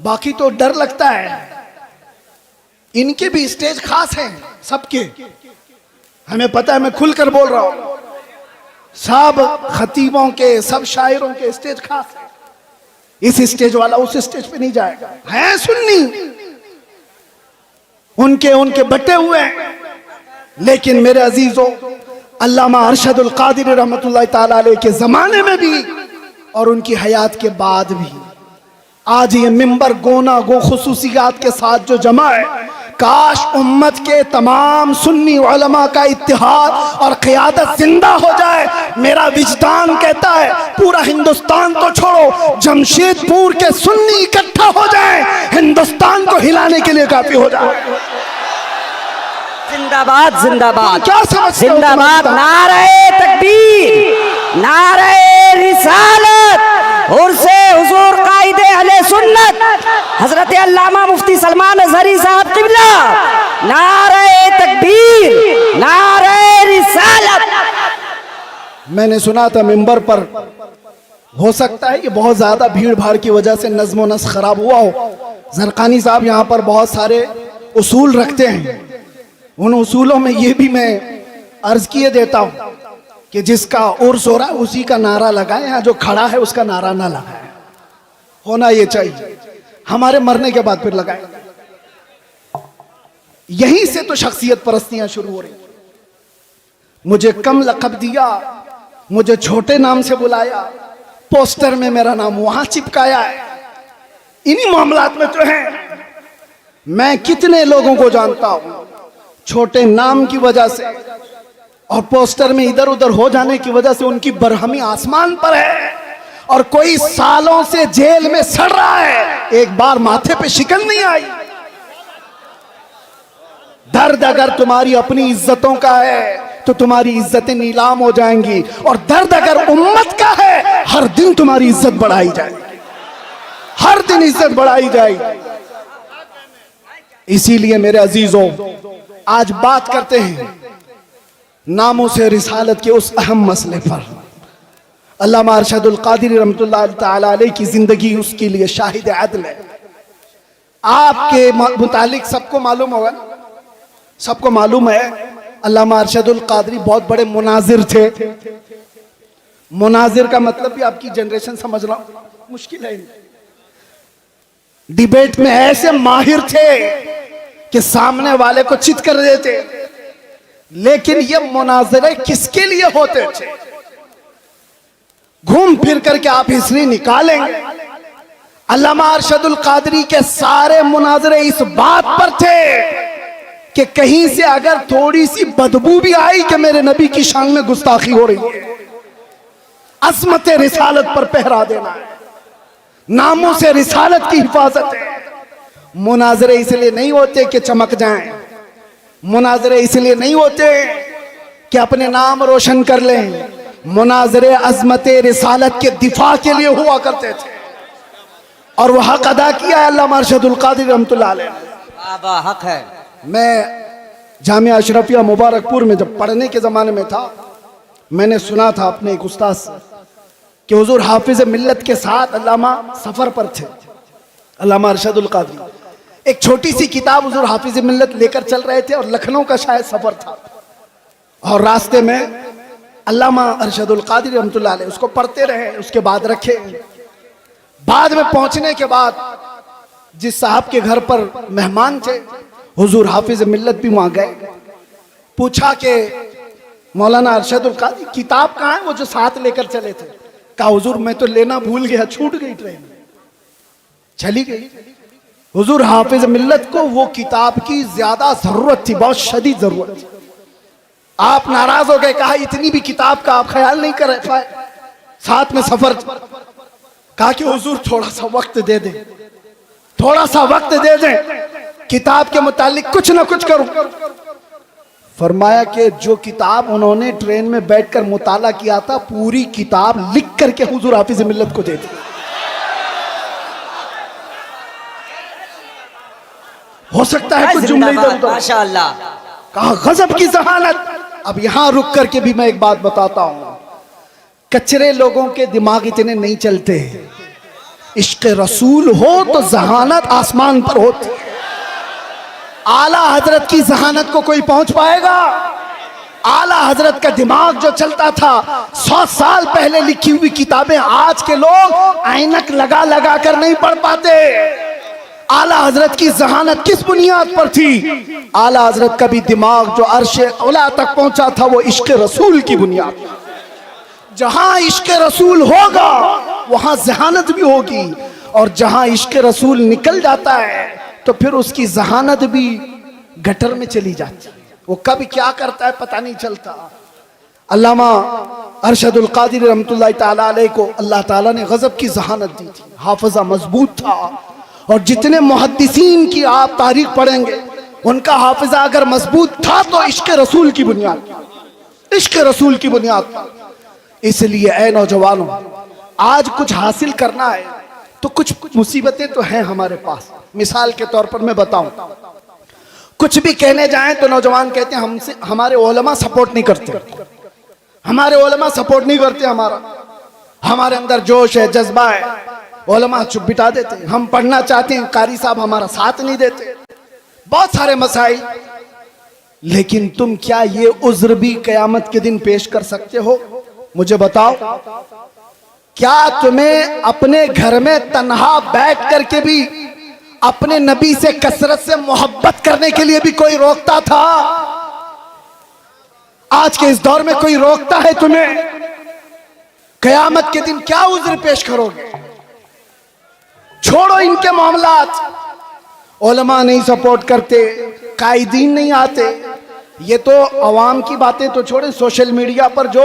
बाकी तो डर लगता है। इनके भी स्टेज खास हैं, सबके हमें पता है, मैं खुलकर बोल रहा हूं। सब खतीबों के, सब शायरों के स्टेज खास है। इस स्टेज वाला उस स्टेज पे नहीं जाएगा। है सुन्नी, उनके बटे हुए हैं। लेकिन मेरे अजीजों, अल्लामा अरशदुल कादिरी रहमतुल्लाह ताला अलैह के जमाने में भी और उनकी हयात के बाद भी आज ये मिंबर गोना गो खुसूसियात के साथ जो जमा है, काश उम्मत के तमाम सुन्नी उलमा का इत्तिहाद और क़ियादत जिंदा हो जाए। मेरा विजदान कहता है पूरा हिंदुस्तान तो छोड़ो, जमशेदपुर के सुन्नी इकट्ठा हो जाए, हिंदुस्तान को हिलाने के लिए काफी हो जाए। जिंदाबाद जिंदाबाद क्या समझते हो? जिंदाबाद, नारे तकबीर, नारे रिसालत, उर्से हुजूर कायदे अहले सुन्नत हजरत अल्लामा मुफ्ती सलमान अज़हरी साहब क़िबला, नारे तकबीर, नारे रिसालत। मैंने सुना था मिंबर पर, हो सकता है कि बहुत ज्यादा भीड़ भाड़ की वजह से नज़्म व नस्क़ खराब हुआ हो। ज़रक़ानी साहब यहाँ पर बहुत सारे उसूल रखते हैं, उन उसूलों में ये भी मैं अर्ज किए देता हूँ कि जिसका उर्स हो रहा है उसी का नारा लगाए, यहाँ जो खड़ा है उसका नारा ना लगाए। होना ये चाहिए, हमारे मरने के बाद फिर लगाए। यहीं से तो शख्सियत परस्तियां शुरू हो रही। मुझे कम लक़ब दिया, मुझे छोटे नाम से बुलाया, पोस्टर में मेरा नाम वहां चिपकाया है। इन्हीं मामलात में तो है। मैं कितने लोगों को जानता हूं छोटे नाम की वजह से और पोस्टर में इधर उधर हो जाने की वजह से उनकी बरहमी आसमान पर है, और कोई सालों से जेल में सड़ रहा है, एक बार माथे पे शिकन नहीं आई। दर्द अगर तुम्हारी अपनी इज्जतों का है तो तुम्हारी इज्जतें नीलाम हो जाएंगी, और दर्द अगर उम्मत का है हर दिन तुम्हारी इज्जत बढ़ाई जाएगी, हर दिन इज्जत बढ़ाई जाएगी। इसीलिए मेरे अजीजों, आज बात करते हैं नामों से रिसालत के उस अहम मसले पर। अल्लामा अरशदुल कादिरी रहमतुल्लाह ताला अलैह की जिंदगी उसके लिए शाहिद अदल है। आपके मुतालिक सबको मालूम होगा, सबको मालूम है अल्लामा अरशदुल कादिरी बहुत बड़े मुनाजिर थे। मुनाजिर का मतलब भी आपकी जनरेशन समझना मुश्किल है। डिबेट में ऐसे माहिर थे कि सामने वाले को चित कर देते। लेकिन ये मुनाजरे किसके लिए होते थे? घूम फिर करके आप हिस्ट्री निकालेंगे, अल्लामा अरशदुल कादरी के सारे मुनाजरे इस बात पर थे कि कहीं से अगर थोड़ी सी बदबू भी आई कि मेरे नबी की शान में गुस्ताखी हो रही है, अज़मत रिसालत पर पहरा देना है, नामों से रिसालत की हिफाजत है। मुनाजरे इसलिए नहीं होते कि चमक जाएं, मुनाजरे इसलिए नहीं होते कि अपने नाम रोशन कर लें, मुनाजरे अज़मत रिसालत के दिफा के लिए हुआ करते थे। और वह हक अदा किया है अल्लामा अरशदुल कादरी रहमतुल्लाह अलैह ने। हक है। मैं जामिया अशरफिया मुबारकपुर में जब पढ़ने के ज़माने में था, मैंने सुना था अपने एक उस्ताद से कि हुजूर हाफिज मिल्लत के साथ अल्लामा सफ़र पर थे, अल्लामा अरशदुल कादरी। एक छोटी सी किताब हुजूर हाफिज मिल्लत लेकर चल रहे थे और लखनऊ का शायद सफ़र था, और रास्ते में अल्लामा अरशदुल कादरी रहमतुल्लाह अलैह उसको पढ़ते रहे, उसके बाद रखे। बाद में पहुंचने के बाद जिस साहब के घर पर मेहमान थे, हुजूर हाफिज मिल्लत भी वहां गए। पूछा कि मौलाना अरशदुल कादरी किताब कहाँ है वो जो साथ लेकर चले थे? कहा हुजूर मैं तो लेना भूल गया, छूट गई, ट्रेन चली गई। हुजूर हाफिज मिल्लत को वो किताब की ज्यादा जरूरत थी, बहुत शदीद जरूरत थी। आप नाराज हो गए, कहा इतनी भी किताब का आप ख्याल नहीं कर पाए, साथ में सफर। कहा कि हुजूर थोड़ा सा वक्त दे दें, थोड़ा सा वक्त दे दें, किताब के मुतालिक कुछ ना कुछ करूं। फरमाया कि जो किताब उन्होंने ट्रेन में बैठकर मुताला किया था, पूरी किताब लिख करके हुजूर हाफिज मिल्लत को दे दी। हो सकता है कुछ जुमले इधर उधर, माशाअल्लाह। कहा गजब की जहानत। अब यहां रुक करके भी मैं एक बात बताता हूं, कचरे लोगों के दिमाग इतने नहीं चलते। इश्क रसूल हो तो जहानत आसमान पर होती है। आला हजरत की जहानत को कोई पहुंच पाएगा? आला हजरत का दिमाग जो चलता था, 100 साल पहले लिखी हुई किताबें आज के लोग ऐनक लगा लगा कर नहीं पढ़ पाते। आला हजरत की जहानत किस बुनियाद पर थी? आला हजरत का भी दिमाग जो अर्श औला तक पहुंचा था, वो इश्क रसूल की बुनियाद पर। जहां इश्क रसूल होगा वहां जहानत भी होगी, और जहां इश्क रसूल निकल जाता है तो फिर उसकी जहानत भी गटर में चली जाती है। वो कब क्या करता है पता नहीं चलता। अल्लामा अरशदुल कादरी रहमतुल्लाह ताला अलैह को अल्लाह ताला ने गजब की जहानत दी थी, हाफिजा मजबूत था। और जितने मुहद्दिसीन की आप तारीख पढ़ेंगे, उनका हाफिजा अगर मजबूत था तो इश्क रसूल की बुनियाद, इश्क रसूल की बुनियाद। इसलिए ऐ नौजवानों, आज कुछ हासिल करना है तो कुछ मुसीबतें तो हैं हमारे पास। मिसाल के तौर पर मैं बताऊं, कुछ भी कहने जाएं तो नौजवान कहते हैं हमसे हमारे उलमा सपोर्ट नहीं करते, हमारे उलमा सपोर्ट नहीं करते, हमारे अंदर जोश है, जज्बा है, उलमा चुप बिठा देते हैं। हम पढ़ना चाहते हैं, कारी साहब हमारा साथ नहीं देते, बहुत सारे मसाइल। लेकिन तुम क्या ये उज्र भी कयामत के दिन पेश कर सकते हो? मुझे बताओ, क्या तुम्हें अपने घर में तन्हा बैठ करके भी अपने नबी से कसरत से मोहब्बत करने के लिए भी कोई रोकता था? आज के इस दौर में कोई रोकता है तुम्हें? कयामत के दिन क्या उज्र पेश करोगे? छोड़ो इनके मामलात, उलमा नहीं सपोर्ट करते, कायदीन नहीं आते, ये तो अवाम की बातें तो छोड़ें, सोशल मीडिया पर जो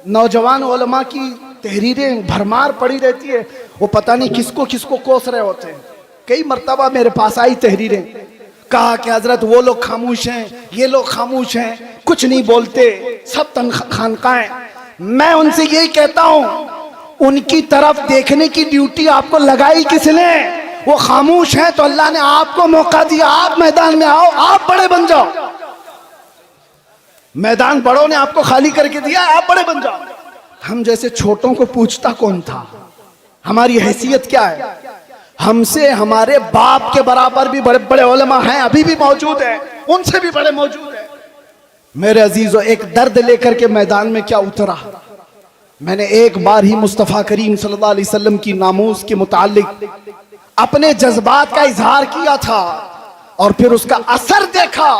नौजवान उलमा की तहरीरें भरमार पड़ी रहती है, वो पता नहीं किसको किसको कोस रहे होते हैं। कई मर्तबा मेरे पास आई तहरीरें, कहा कि हजरत वो लोग खामोश हैं, ये लोग खामोश हैं, कुछ नहीं बोलते, सब खानकाएं। मैं उनसे यही कहता हूं, उनकी तरफ देखने की ड्यूटी आपको लगाई किसने? वो खामोश हैं तो अल्लाह ने आपको मौका दिया, आप मैदान में आओ, आप बड़े बन जाओ। मैदान बड़ों ने आपको खाली करके दिया, आप बड़े बन जाओ। हम जैसे छोटों को पूछता कौन था? हमारी हैसियत क्या है? हमसे हमारे बाप के बराबर भी बड़े बड़े उलमा हैं, अभी भी मौजूद है, उनसे भी बड़े मौजूद हैं। मेरे अजीजों, एक दर्द लेकर के मैदान में क्या उतरा? मैंने एक बार ही मुस्तफ़ा करीम सल्लल्लाहु अलैहि वसल्लम की नामूस के मुतालिक अपने जज्बात का इजहार किया था, और फिर उसका असर देखा।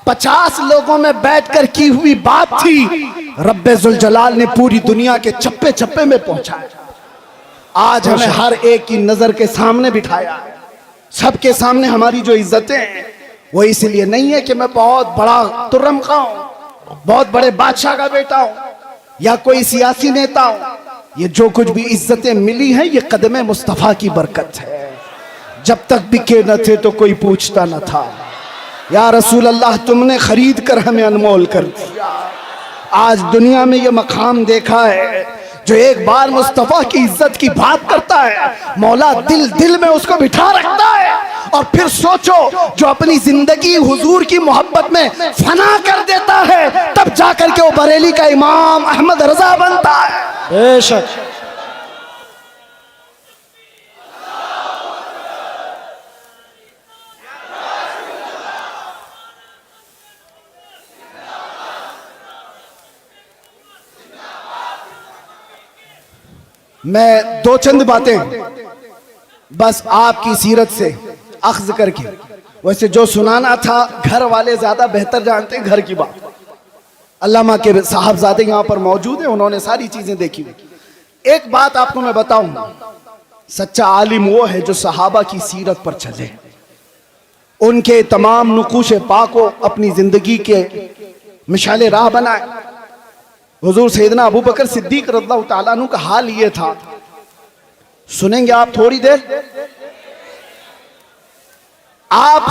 50 लोगों में बैठकर की हुई बात थी, रब्बे जुल जलाल ने पूरी दुनिया के चप्पे चप्पे में पहुंचाया। आज हमें हर एक की नजर के सामने बिठाया। सबके सामने हमारी जो इज्जतें हैं वो इसलिए नहीं है कि मैं बहुत बड़ा तुर्रम का हूं, बहुत बड़े बादशाह का बेटा हूं या कोई सियासी नेता हूं। ये जो कुछ भी इज्जतें मिली हैं ये कदम मुस्तफा की बरकत है। जब तक बिके न थे तो कोई पूछता न था, या रसूल अल्लाह तुमने खरीद कर हमें अनमोल कर दिया। आज दुनिया में ये मकाम देखा है, जो एक बार मुस्तफा की इज्जत की बात करता है, मौला दिल दिल में उसको बिठा रखता है। और फिर सोचो, जो अपनी जिंदगी हुजूर की मोहब्बत में फना कर देता है, तब जाकर के वो बरेली का इमाम अहमद रजा बनता है। बेशक मैं दो चंद बातें बस आपकी सीरत से अख्ज करके, वैसे जो सुनाना था घर वाले ज्यादा बेहतर जानते हैं घर की बात। अल्लामा के साहबजादे यहाँ पर मौजूद हैं, उन्होंने सारी चीजें देखी। एक बात आपको मैं बताऊं, सच्चा आलिम वो है जो सहाबा की सीरत पर चले, उनके तमाम नुकूश पाक को अपनी जिंदगी के मिसाले राह बनाए। हुजूर सैयदना अबू बकर सिद्दीक रज़ियल्लाहु ताला अन्हु का हाल ये था, सुनेंगे आप थोड़ी देर। आप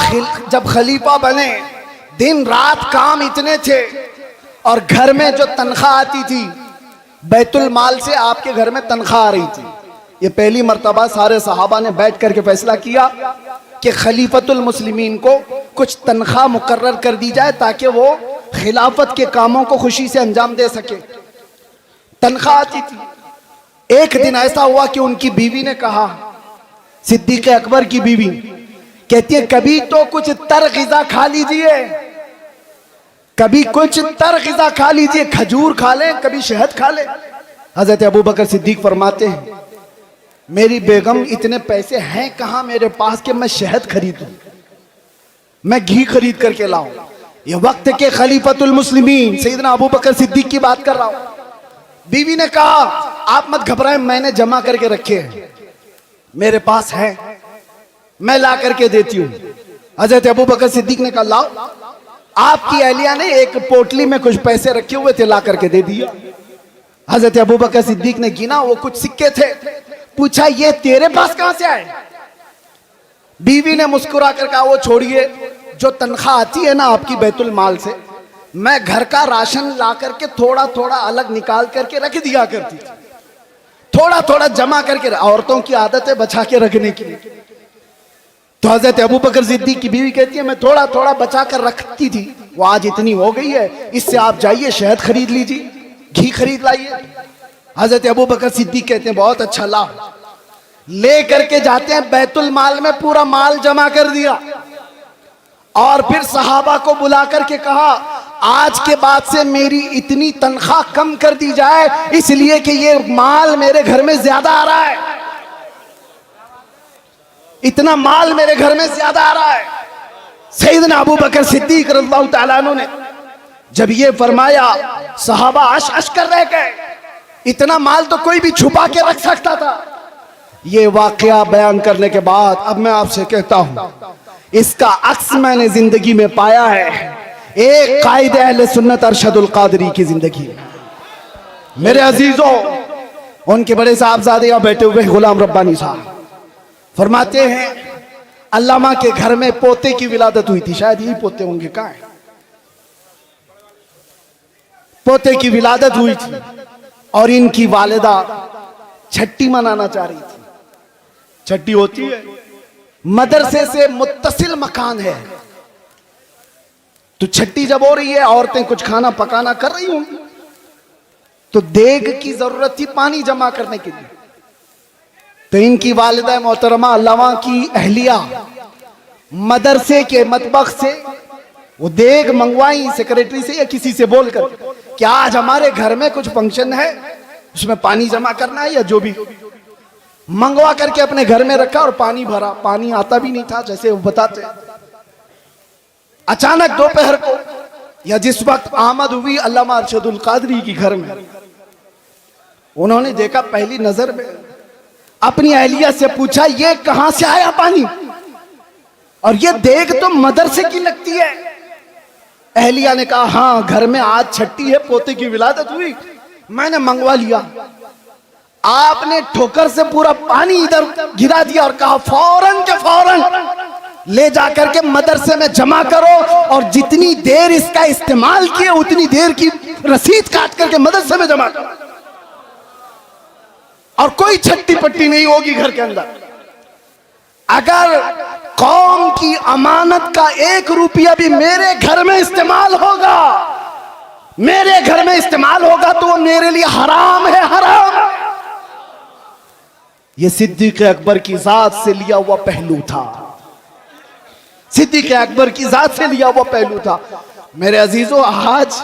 जब खलीफा बने, दिन रात काम इतने थे, और घर में जो तनख्वाह आती थी बैतुल माल से आपके घर में तनख्वाह आ रही थी। ये पहली मर्तबा सारे सहाबा ने बैठ करके फैसला किया कि खलीफतुल मुस्लिमीन को कुछ तनख्वाह मुकर्रर कर दी जाए ताकि वो खिलाफत के कामों को खुशी से अंजाम दे सके। तनख्वाह आती थी। एक दिन ऐसा हुआ कि उनकी बीवी ने कहा, सिद्दीक अकबर की बीवी कहती है, कभी तो कुछ तर ग़िज़ा खा लीजिए, कभी कुछ तर ग़िज़ा खा लीजिए, खजूर खा लें, कभी शहद खा लें। हजरत अबू बकर सिद्दीक फरमाते हैं, मेरी बेगम इतने पैसे हैं कहां मेरे पास कि मैं शहद खरीदूं, मैं घी खरीद करके लाऊं। ये वक्त के खलीफतुल मुस्लिमीन सैयदना अबू बकर सिद्दीक की बात कर रहा हूं। बीवी ने कहा, आप मत घबराएं, मैंने जमा करके रखे हैं, मेरे पास है, मैं ला करके देती हूं। हजरत अबू बकर सिद्दीक ने कहा, लाओ। आपकी अहलिया ने एक पोटली में कुछ पैसे रखे हुए थे, ला करके दे दिया। हजरत अबू बकर सिद्दीक ने गिना, वो कुछ सिक्के थे। पूछा, ये तेरे पास कहां से आए? बीवी ने मुस्कुरा कर कहा, वो छोड़िए, जो तनख्वाह आती है ना आपकी बैतुल माल से, मैं घर का राशन ला करके थोड़ा थोड़ा अलग निकाल करके रख दिया करती थी, थोड़ा थोड़ा जमा करके। औरतों की आदत है बचा के रखने की। तो हजरत अबू बकर सिद्दीक की बीवी कहती है, मैं थोड़ा थोड़ा बचा कर रखती थी, वो आज इतनी हो गई है, इससे आप जाइए शहद खरीद लीजिए, घी खरीद लाइए। हजरत अबू बकर सिद्दीक कहते हैं, बहुत अच्छा, ला। ले करके जाते हैं, बैतुल माल में पूरा माल जमा कर दिया, और फिर सहाबा को बुला करके कहा, आज के बाद से मेरी इतनी तनख्वाह कम कर दी जाए, इसलिए कि ये माल मेरे घर में ज्यादा आ रहा है, इतना माल मेरे घर में ज्यादा आ रहा है। सैयदना अबू बकर सिद्दीक रज़ियल्लाहु ताला अन्हु ने जब ये फरमाया, सहाबा अश अश कर रह गए, इतना माल तो कोई भी छुपा के रख सकता था। ये वाकया बयान करने के बाद अब मैं आपसे कहता हूं, इसका अक्स मैंने जिंदगी में पाया है, एक कायदे अहले सुन्नत अरशदुल कादरी की जिंदगी। मेरे अजीजों, उनके बड़े साहबजादे यहाँ बैठे हुए गुलाम रब्बानी साहब फरमाते हैं, अल्लामा के घर में पोते की विलादत हुई थी, शायद यही पोते होंगे, कहाँ है? पोते की विलादत हुई थी और इनकी वालिदा छठी मनाना चाह रही थी। छठी होती है, मदरसे से मुत्तसिल मकान है, तो छठी जब हो रही है, औरतें कुछ खाना पकाना कर रही होंगी, तो देग की जरूरत थी पानी जमा करने के लिए। तो इनकी वालिदा मोहतरमा अल्लामा की अहलिया मदरसे के मतबख से वो देग मंगवाई, सेक्रेटरी से या किसी से बोलकर, कि आज हमारे घर में कुछ फंक्शन है, उसमें पानी जमा करना है, या जो भी मंगवा करके अपने घर में रखा और पानी भरा। पानी आता भी नहीं था जैसे वो बताते। अचानक दोपहर को या जिस वक्त आमद हुई अल्लामा अरशदुल कादरी की घर में, उन्होंने देखा पहली नजर में, अपनी अहलिया से पूछा ये कहां से आया पानी, और ये देख तो मदरसे की लगती है। अहलिया ने कहा हाँ, घर में आज छठी है, पोते की विलादत हुई, मैंने मंगवा लिया। आपने ठोकर से पूरा पानी इधर गिरा दिया और कहा फौरन के फौरन ले जाकर के मदरसे में जमा करो, और जितनी देर इसका इस्तेमाल किए उतनी देर की रसीद काट करके मदरसे में जमा करो, और कोई छट्टी पट्टी नहीं होगी घर के अंदर। अगर कौम की अमानत का 1 रुपया भी मेरे घर में इस्तेमाल होगा, मेरे घर में इस्तेमाल होगा तो वो मेरे लिए हराम है, हराम। ये सिद्दीक अकबर की जात से लिया हुआ पहलू था, सिद्दीक अकबर की जात से लिया हुआ पहलू था। मेरे अजीजों, आज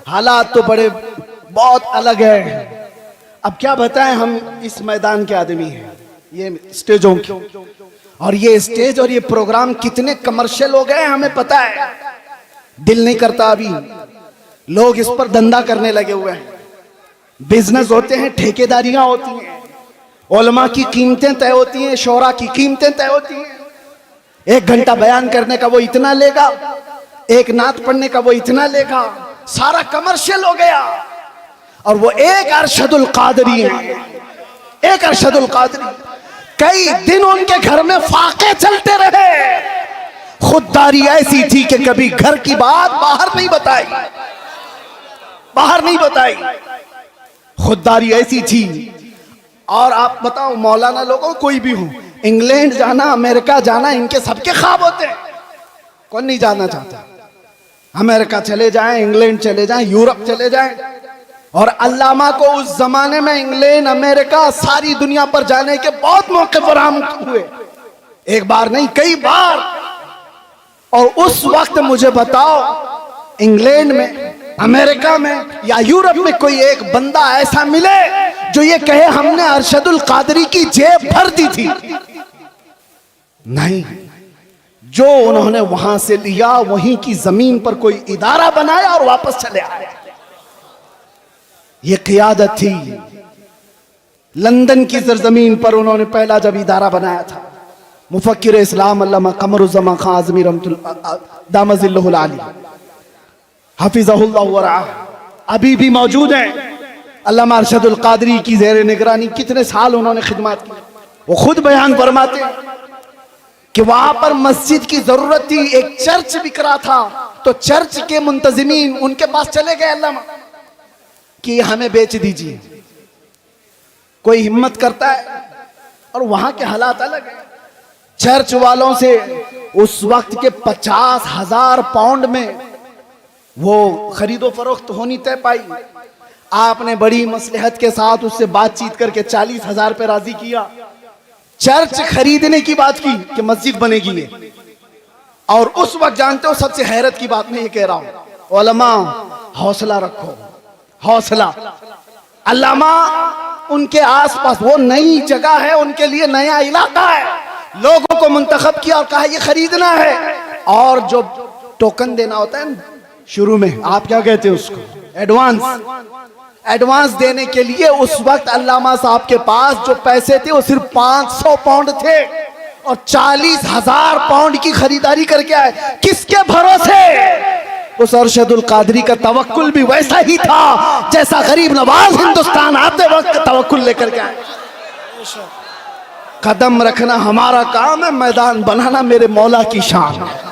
हालात तो बड़े बहुत अलग है। अब क्या बताएं, हम इस मैदान के आदमी हैं, ये स्टेजों के, और ये स्टेज और ये प्रोग्राम कितने कमर्शियल हो गए हमें पता है। दिल नहीं करता, अभी लोग इस पर धंधा करने लगे हुए हैं, बिजनेस होते हैं, ठेकेदारियां होती हैं, उलमा की कीमतें तय होती हैं, शोरा की कीमतें तय होती हैं। 1 घंटा बयान करने का वो इतना लेगा, 1 नात पढ़ने का वो इतना लेगा, सारा कमर्शियल हो गया। और वो एक अरशदुल कादरी है, एक अरशदुल कादरी, कई दिन उनके घर में फाके चलते रहे। खुददारी ऐसी थी कि कभी घर की बात बाहर नहीं बताई, बाहर नहीं बताई, खुददारी ऐसी थी। और आप बताओ, मौलाना लोगों कोई भी हो, इंग्लैंड जाना, अमेरिका जाना, इनके सबके ख्वाब होते हैं, कौन नहीं जाना चाहता। अमेरिका चले जाएं, इंग्लैंड चले जाएं, यूरोप चले जाएं। और अल्लामा को उस जमाने में इंग्लैंड, अमेरिका, सारी दुनिया पर जाने के बहुत मौके फराहम हुए, 1 बार नहीं कई बार। और उस वक्त मुझे बताओ, इंग्लैंड में, अमेरिका में या यूरोप में कोई एक बंदा ऐसा मिले जो ये कहे हमने अरशदुल कादरी की जेब भर दी थी? नहीं। जो उन्होंने वहां से लिया वहीं की जमीन पर कोई इदारा बनाया और वापस चले आए। ये क़ियादत थी। लंदन की सरजमीन पर उन्होंने पहला जब इदारा बनाया था, मुफक्किर इस्लाम अल्लामा कमरुज़्ज़मान खान आज़मी दामज़िल्लहुल आली हफ़िज़हुल्लाह व रआह अभी भी मौजूद हैं। अल्लामा अरशदुल कादरी की ज़ेर निगरानी कितने साल उन्होंने खिदमत की। वो खुद बयान फरमाते कि वहां पर मस्जिद की जरूरत थी, एक चर्च बिक रहा था, तो चर्च के मुंतजिमीन उनके पास चले गए अल्लामा कि हमें बेच दीजिए। कोई हिम्मत करता है, और वहां के हालात अलग है। चर्च वालों से उस वक्त के 50,000 पाउंड में वो खरीदो फरोख्त होनी तय पाई। आपने बड़ी मसलहत के साथ उससे बातचीत करके 40,000 पे राजी किया। चर्च खरीदने की बात की कि मस्जिद बनेगी ये। और उस वक्त जानते हो, सबसे हैरत की बात मैं ये कह रहा हूं, उलमा हौसला रखो, हौसला। अल्लामा उनके आसपास, वो नई जगह है, उनके लिए नया इलाका है, लोगों को मुंतखब किया और कहा ये खरीदना है। और जो टोकन देना होता है शुरू में, आप क्या कहते हैं उसको, एडवांस, एडवांस देने के लिए उस वक्त अल्लामा साहब के पास जो पैसे थे वो सिर्फ 500 पाउंड थे, और 40,000 पाउंड की खरीदारी करके आए। किसके भरोसे? उस अरशदुल कादरी का तवक्कुल भी वैसा ही था जैसा गरीब नवाज हिंदुस्तान आते वक्त तवक्कुल लेकर के आए। कदम रखना हमारा काम है, मैदान बनाना मेरे मौला की शान है।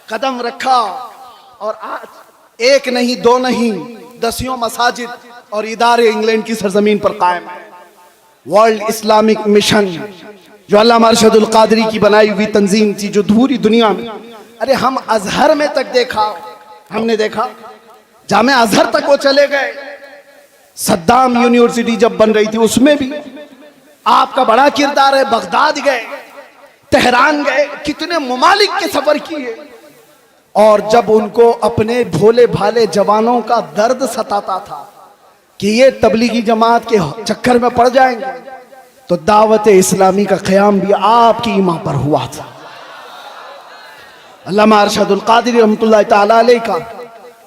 कदम रखा, और आज 1 नहीं 2 नहीं, 10 मसाजिद और इदारे इंग्लैंड की सरजमीन पर कायम है। वर्ल्ड इस्लामिक मिशन जो अल्लामा अरशदुल कादरी की बनाई हुई तंजीम थी, जो पूरी दुनिया में, अरे हम अजहर में तक देखा, हमने देखा जामे अजहर तक वो चले गए। सद्दाम यूनिवर्सिटी जब बन रही थी उसमें भी आपका बड़ा किरदार है। बगदाद गए, तेहरान गए, कितने ममालिक के सफर किए। और जब उनको अपने भोले भाले जवानों का दर्द सताता था कि ये तबलीगी जमात के चक्कर में पड़ जाएंगे, तो दावत इस्लामी का क़याम भी आपकी ईमा पर हुआ था। अल्लामा अरशदुल कादरी रहमतुल्लाह ताला अलैह का।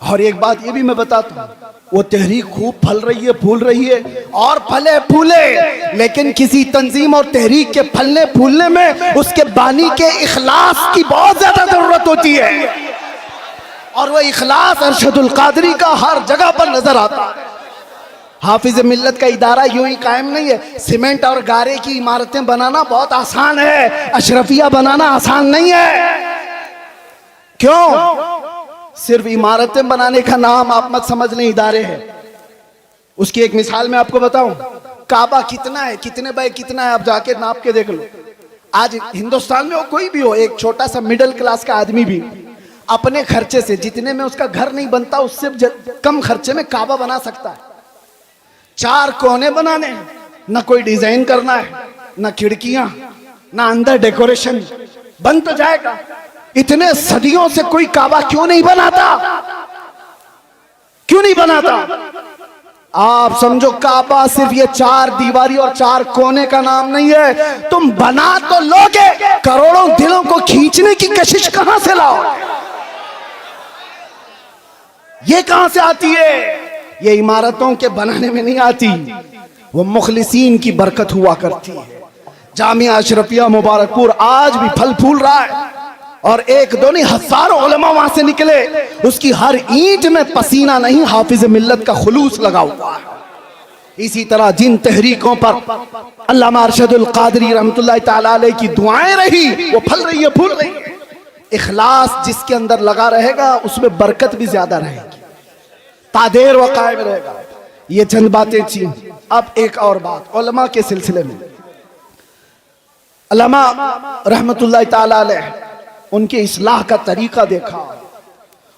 और एक बात ये भी मैं बताता हूँ, वो तहरीक खूब फल रही है, फूल रही है, और फले फूले, लेकिन किसी तंजीम और तहरीक के फलने फूलने में उसके बानी के इखलास की बहुत ज्यादा जरूरत होती है। और वो इखलास अरशदुल कादरी का हर जगह पर नजर आता है। हाफिज मिल्लत का इदारा यूं ही कायम नहीं है। सीमेंट और गारे की इमारतें बनाना बहुत आसान है, अशरफिया बनाना आसान नहीं है। क्यों? सिर्फ इमारतें बनाने का नाम आप मत समझ लें इदारे हैं। उसकी एक मिसाल मैं आपको बताऊं, काबा कितना है, कितने बाय कितना है, आप जाके नाप के देख लो। आज हिंदुस्तान में हो, कोई भी हो, एक छोटा सा मिडिल क्लास का आदमी भी अपने खर्चे से, जितने में उसका घर नहीं बनता उससे कम खर्चे में काबा बना सकता है। 4 कोने बनाने, ना कोई डिजाइन करना है, ना खिड़कियां, ना अंदर डेकोरेशन, बन तो जाएगा। इतने सदियों से कोई काबा क्यों नहीं बनाता? क्यों नहीं बनाता? आप समझो काबा सिर्फ ये 4 दीवारी और 4 कोने का नाम नहीं है। तुम बना तो लोगे, करोड़ों दिलों को खींचने की कशिश कहां से लाओ? ये कहां से आती है? ये इमारतों के बनाने में नहीं आती, वो मुखलिसीन की बरकत हुआ करती है। जामिया अशरफिया मुबारकपुर आज भी फल फूल रहा है, और एक दो नहीं हजारों उलमा वहां से निकले। उसकी हर ईंट में पसीना नहीं, हाफिज मिल्लत का खुलूस लगा हुआ है। इसी तरह जिन तहरीकों पर अल्लामा अरशदुल कादरी रहमतुल्लाह ताला अलैह की दुआएं रही, वो फल रही है, फूल रही है। इखलास जिसके अंदर लगा रहेगा उसमें बरकत भी ज्यादा रहेगी, तादेर व कायम रहेगा। ये चंद बातें थी। अब एक और बात उलमा के सिलसिले में, अल्लामा रहमतुल्लाह ताला अलैह उनके इस्लाह का तरीका देखा।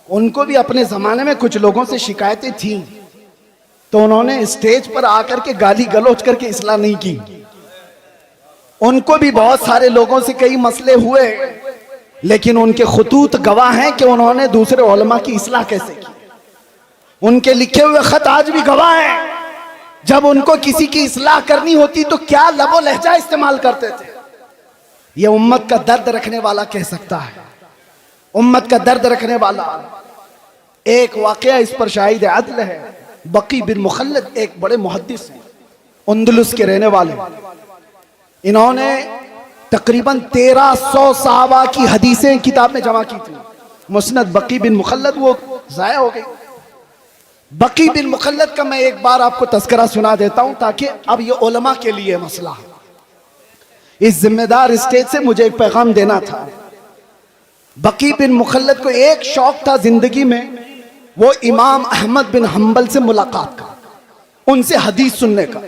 उनको भी अपने जमाने में कुछ लोगों से शिकायतें थी, तो उन्होंने स्टेज पर आकर के गाली गलौज करके इस्लाह नहीं की। उनको भी बहुत सारे लोगों से कई मसले हुए, लेकिन उनके खुतूत गवाह हैं कि उन्होंने दूसरे उलमा की इस्लाह कैसे की। उनके लिखे हुए खत आज भी गवाह हैं। जब उनको किसी की इस्लाह करनी होती तो क्या लबो लहजा इस्तेमाल करते थे। ये उम्मत का दर्द रखने वाला कह सकता है, उम्मत का दर्द रखने वाला। एक वाकया इस पर शाहिद अदल है। बकी बिन मुखल्लद एक बड़े मुहद्दिस हैं, अंदलुस के रहने वाले। इन्होंने तकरीबन 1300 सहाबा की हदीसें किताब में जमा की थी। मुस्नद बकी बिन मुखल्लद वो जाया हो गई। बकी बिन मुखल्लद का मैं एक बार आपको तस्करा सुना देता हूं, ताकि अब ये उलमा के लिए मसला है। इस जिम्मेदार स्टेज से मुझे एक पैगाम देना था। बकी बिन मुखल्लद को एक शौक था जिंदगी में, वो इमाम अहमद बिन हम्बल से मुलाकात का, उनसे हदीस सुनने का।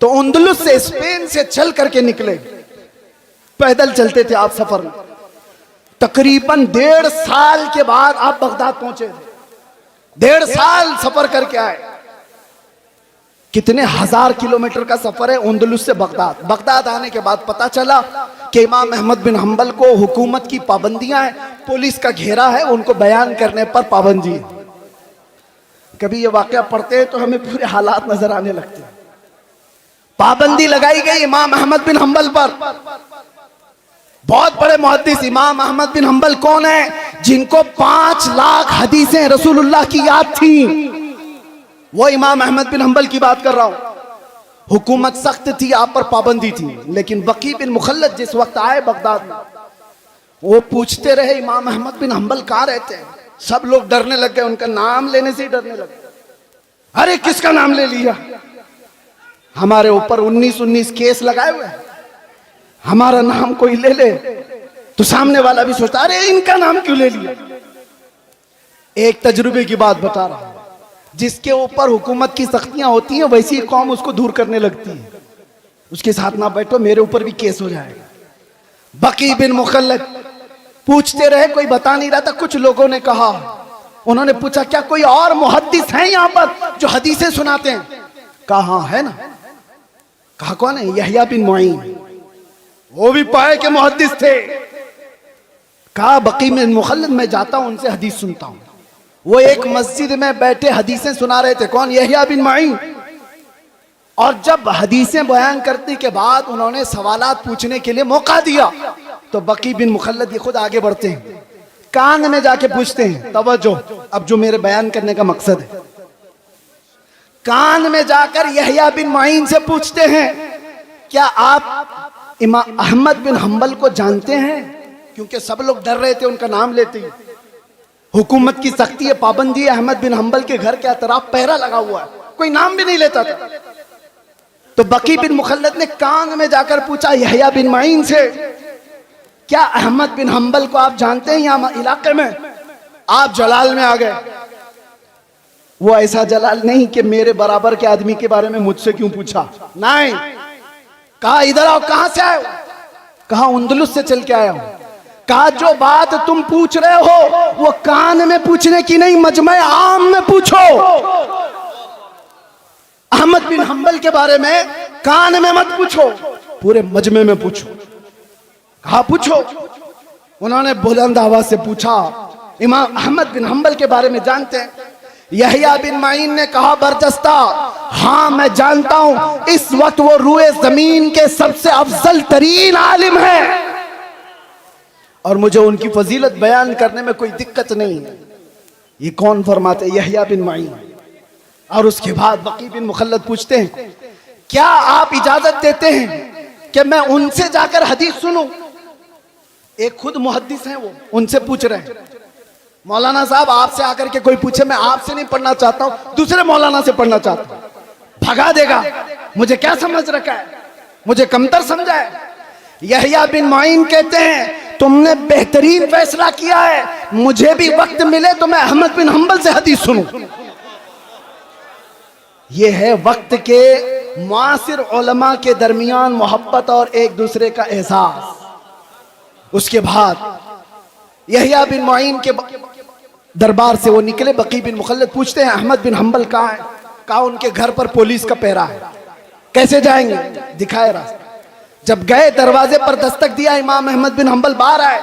तो अंदलुस से, स्पेन से चल करके निकले, पैदल चलते थे आप सफर में। तकरीबन 1.5 साल के बाद आप बगदाद पहुंचे थे। 1.5 साल सफर करके आए। कितने हजार किलोमीटर का सफर है अंदलुस से बगदाद। बगदाद आने के बाद पता चला कि इमाम अहमद बिन हम्बल को हुकूमत की पाबंदियां हैं, पुलिस का घेरा है, उनको बयान करने पर पाबंदी है। कभी ये वाकया पढ़ते हैं तो हमें पूरे हालात नजर आने लगते हैं। पाबंदी लगाई गई इमाम अहमद बिन हम्बल पर। बहुत बड़े मुहद्दिस इमाम अहमद बिन हम्बल कौन है? जिनको 5 लाख हदीसें रसूलुल्लाह की याद थी। वो इमाम अहमद बिन हम्बल की बात कर रहा हूं। हुकूमत सख्त थी, आप पर पाबंदी थी, लेकिन बकी बिन मुखल्लद जिस वक्त आए बगदाद में, वो पूछते रहे इमाम अहमद बिन हम्बल कहाँ रहते हैं। सब लोग डरने लग गए, उनका नाम लेने से ही डरने लगे। अरे किसका नाम ले लिया? हमारे ऊपर 19 केस लगाए हुए हैं, हमारा नाम कोई ले ले तो सामने वाला भी सोचता अरे इनका नाम क्यों ले लिया। एक तजुर्बे की बात बता रहा हूं, जिसके ऊपर हुकूमत की सख्तियां होती हैं वैसी कौम उसको दूर करने लगती है। उसके साथ ना बैठो, मेरे ऊपर भी केस हो जाएगा। बकी बिन मुखल्लद पूछते रहे, कोई बता नहीं रहा था। कुछ लोगों ने कहा, उन्होंने पूछा क्या कोई और मुहद्दिस हैं यहाँ पर जो हदीसें सुनाते हैं? कहा हाँ है ना। कहा कौन है? यहया बिन मुईन, वो भी पाए के मुहद्दिस थे। कहा बकी बिन मुखल्लद मैं जाता हूं, उनसे हदीस सुनता हूं। वो एक मस्जिद में बैठे हदीसें सुना रहे थे। कौन? यहया बिन मुईन। और जब हदीसें बयान करने के बाद उन्होंने सवालात पूछने के लिए मौका दिया, तो बकी बिन मुखल्लद ये खुद आगे बढ़ते हैं। कान में जाके पूछते हैं, तवज्जो, अब जो मेरे बयान करने का मकसद है, कान में जाकर यहया बिन माइन से पूछते हैं, क्या आप इमाम अहमद बिन हंबल को जानते हैं? क्योंकि सब लोग डर रहे थे उनका नाम लेते ही। हुकूमत की सख्ती है, पाबंदी है, अहमद बिन हंबल के घर के अतराफ पहरा लगा हुआ है, कोई नाम भी नहीं लेता था। तो बकी बिन मुखल्लद ने कान में जाकर पूछा यहया बिन माइन से, क्या अहमद बिन हंबल को आप जानते हैं यहाँ इलाके में? आप जलाल में आ गए। वो ऐसा जलाल नहीं कि मेरे बराबर के आदमी के बारे में मुझसे क्यों पूछा, नहीं, कहा इधर आओ, कहां से आए हो? कहा उंदलुस से चल के आया हूं। कहा जो बात तुम पूछ रहे हो वो कान में पूछने की नहीं, मजमे आम में पूछो। अहमद बिन हंबल के बारे में कान में मत पूछो, पूरे मजमे में पूछो। कहा पूछो। उन्होंने बुलंद आवाज से पूछा, इमाम अहमद बिन हंबल के बारे में जानते हैं? यहया बिन माइन ने कहा बरजस्ता, हाँ मैं जानता हूं, इस वक्त वो रूए जमीन के सबसे अफजल तरीन आलिम है और मुझे उनकी फजीलत बयान करने में कोई दिक्कत नहीं है। ये कौन फरमाते? यहया बिन माइन। और उसके बाद बकी बिन मुखल्लद पूछते हैं, क्या आप इजाजत देते हैं कि मैं उनसे जाकर हदीस सुनूं? एक खुद मुहद्दिस हैं, वो उनसे पूछ रहे हैं, मौलाना साहब आपसे आकर के कोई पूछे, मैं आपसे नहीं पढ़ना चाहता हूं, दूसरे मौलाना से पढ़ना चाहता हूं। भगा देगा, मुझे क्या समझ रखा है, मुझे कमतर समझा है। यहया बिन माइन कहते हैं तुमने बेहतरीन फैसला किया है, मुझे भी वक्त मिले तो मैं अहमद बिन हंबल से हदीस सुनूं। यह है वक्त के मुआसिर उलमा के दरमियान मोहब्बत और एक दूसरे का एहसास। उसके बाद यहया बिन माइन के दरबार से वो निकले। बकी बिन मुखल्लद पूछते हैं अहमद बिन हंबल कहाँ है? कहा उनके घर पर पुलिस का पहरा है। कैसे जाएंगे? दिखाए रास्ता। जब गए दरवाजे पर दस्तक दिया, इमाम अहमद बिन हंबल बाहर आए,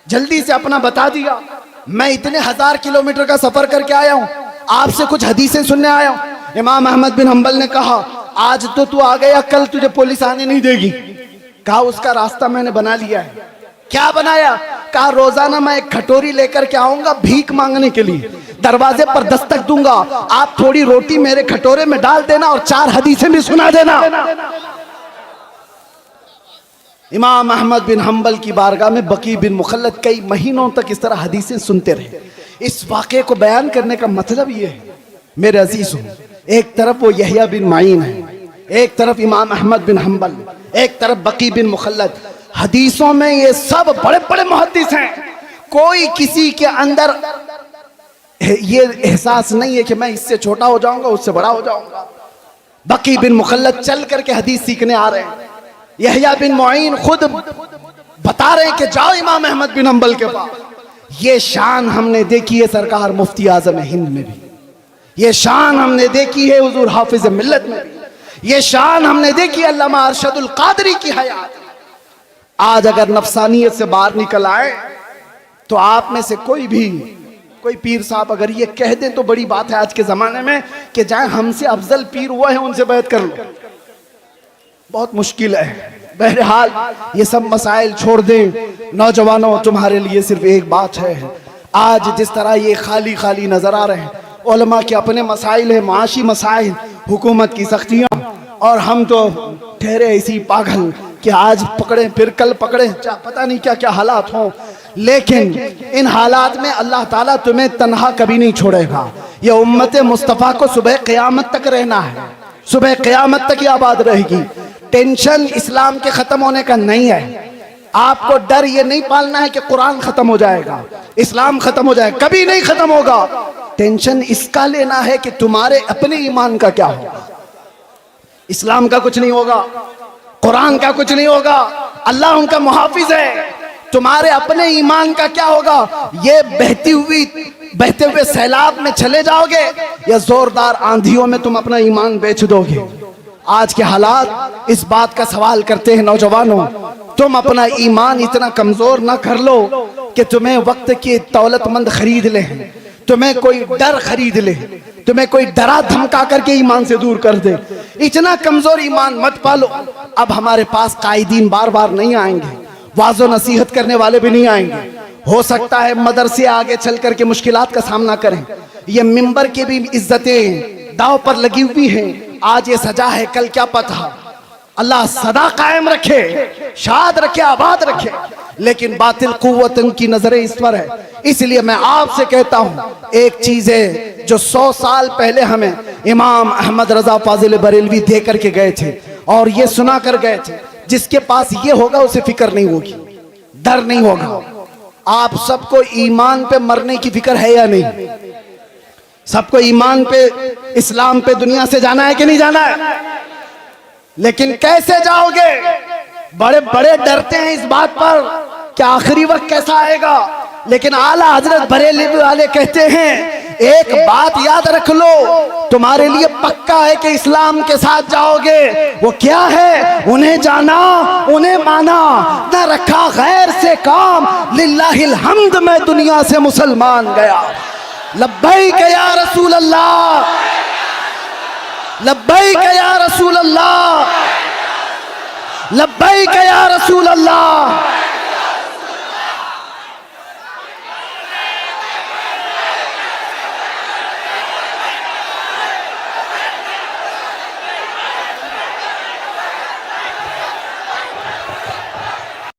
जल्दी से अपना बता दिया, मैं इतने 1000 किलोमीटर का सफर करके आया हूं, आपसे कुछ हदीसें सुनने आया हूं। इमाम अहमद बिन हंबल ने कहा आज तो तू आ गया, कल तुझे पुलिस आने नहीं देगी। कहा उसका रास्ता मैंने बना लिया है। क्या बनाया? कहा रोजाना मैं एक कटोरी लेकर के आऊंगा भीख मांगने के लिए, दरवाजे पर दस्तक दूंगा, आप थोड़ी रोटी मेरे कटोरे में डाल देना और 4 हदीसें भी सुना देना। इमाम अहमद बिन हंबल की बारगाह में बकी बिन मुखल्लद कई महीनों तक इस तरह हदीसें सुनते रहे। इस वाक़े को बयान करने का मतलब ये है मेरे अजीजों, एक तरफ वो यहया बिन माइन है, एक तरफ इमाम अहमद बिन हंबल, एक तरफ बकी बिन मुखल्लद। हदीसों में ये सब बड़े बड़े मुहद्दिस हैं। कोई किसी के अंदर ये एहसास नहीं है कि मैं इससे छोटा हो जाऊंगा, उससे बड़ा हो जाऊंगा। बकी बिन मुखल्लद चल करके हदीस सीखने आ रहे हैं। यहया बिन मुईन खुद बता रहे हैं कि जाओ इमाम अहमद बिन हंबल के पास। ये शान हमने देखी है सरकार मुफ्ती आजम हिंद में भी, ये शान हमने देखी है हुजूर हाफिज मिल्लत में भी, ये शान हमने देखी अल्लामा अरशदुल कादरी की हयात। आज अगर नफसानियत से बाहर निकल आए तो आप में से कोई पीर साहब अगर ये कह दें तो बड़ी बात है आज के जमाने में कि जाए हमसे अफजल पीर हुआ है उनसे बैत कर लो, बहुत मुश्किल है। बहरहाल ये सब मसाइल छोड़ दें। नौजवानों तुम्हारे लिए सिर्फ एक बात है, आज जिस तरह ये खाली खाली नजर आ रहे हैं, उलमा के अपने मसाइल है, माशी मसाइल, हुकूमत की सख्तियाँ, और हम तो ठहरे ऐसी पागल कि आज पकड़े फिर कल पकड़े, पता नहीं क्या क्या हालात हों। लेकिन इन हालात में अल्लाह ताला तुम्हें तन्हा कभी नहीं छोड़ेगा। ये उम्मत मुस्तफ़ा को सुबह क़यामत तक रहना है, सुबह क़यामत तक ये आबाद रहेगी। टेंशन इस्लाम के ख़त्म होने का नहीं है। आपको डर ये नहीं पालना है कि कुरान ख़त्म हो जाएगा, इस्लाम ख़त्म हो जाएगा, कभी नहीं ख़त्म होगा। टेंशन इसका लेना है कि तुम्हारे अपने ईमान का क्या होगा। इस्लाम का कुछ नहीं होगा, कुरान का कुछ नहीं होगा, अल्लाह उनका मुहाफिज है। तुम्हारे अपने ईमान का क्या होगा? ये बहते हुए सैलाब में चले जाओगे या जोरदार आंधियों में तुम अपना ईमान बेच दोगे। आज के हालात इस बात का सवाल करते हैं नौजवानों, तुम अपना ईमान इतना कमजोर ना कर लो कि तुम्हें वक्त की दौलतमंद खरीद ले, तुम्हें कोई डर खरीद ले, तुम्हें कोई डरा धमका करके ईमान से दूर कर दे। इतना कमजोर ईमान मत पालो। अब हमारे पास कायदीन बार बार नहीं आएंगे, वाज़ो नसीहत करने वाले भी नहीं आएंगे, हो सकता है मदरसे आगे चल करके मुश्किलात का सामना करें, ये मिंबर की भी इज्जतें दाव पर लगी हुई हैं। आज ये सजा है, कल क्या पता। अल्लाह सदा कायम रखे, शाद रखे, आबाद रखे, लेकिन बातिल कुव्वत उनकी नजरें इस पर है। इसलिए मैं आपसे कहता हूं, एक चीज है जो 100 साल पहले हमें इमाम अहमद रजा फाजिल बरेलवी दे करके गए थे और ये सुना कर गए थे, जिसके पास ये होगा उसे फिक्र नहीं होगी, डर नहीं होगा। आप सबको ईमान पे मरने की फिक्र है या नहीं? सबको ईमान पे, इस्लाम पे दुनिया से जाना है कि नहीं जाना है? लेकिन कैसे जाओगे? बड़े बड़े डरते हैं इस बात पर कि आखिरी वक्त कैसा आएगा। लेकिन आला हजरत बरेलवी वाले कहते हैं, एक बात याद रख लो, तुम्हारे लिए पक्का है कि इस्लाम के साथ जाओगे। वो क्या है? उन्हें जाना, उन्हें माना, न रखा गैर से काम, लिल्लाहिल हम्द मैं दुनिया से मुसलमान गया। लब्बैक या रसूल अल्लाह, लब्बैक या रसूल अल्लाह, लब्बैक या रसूल अल्लाह।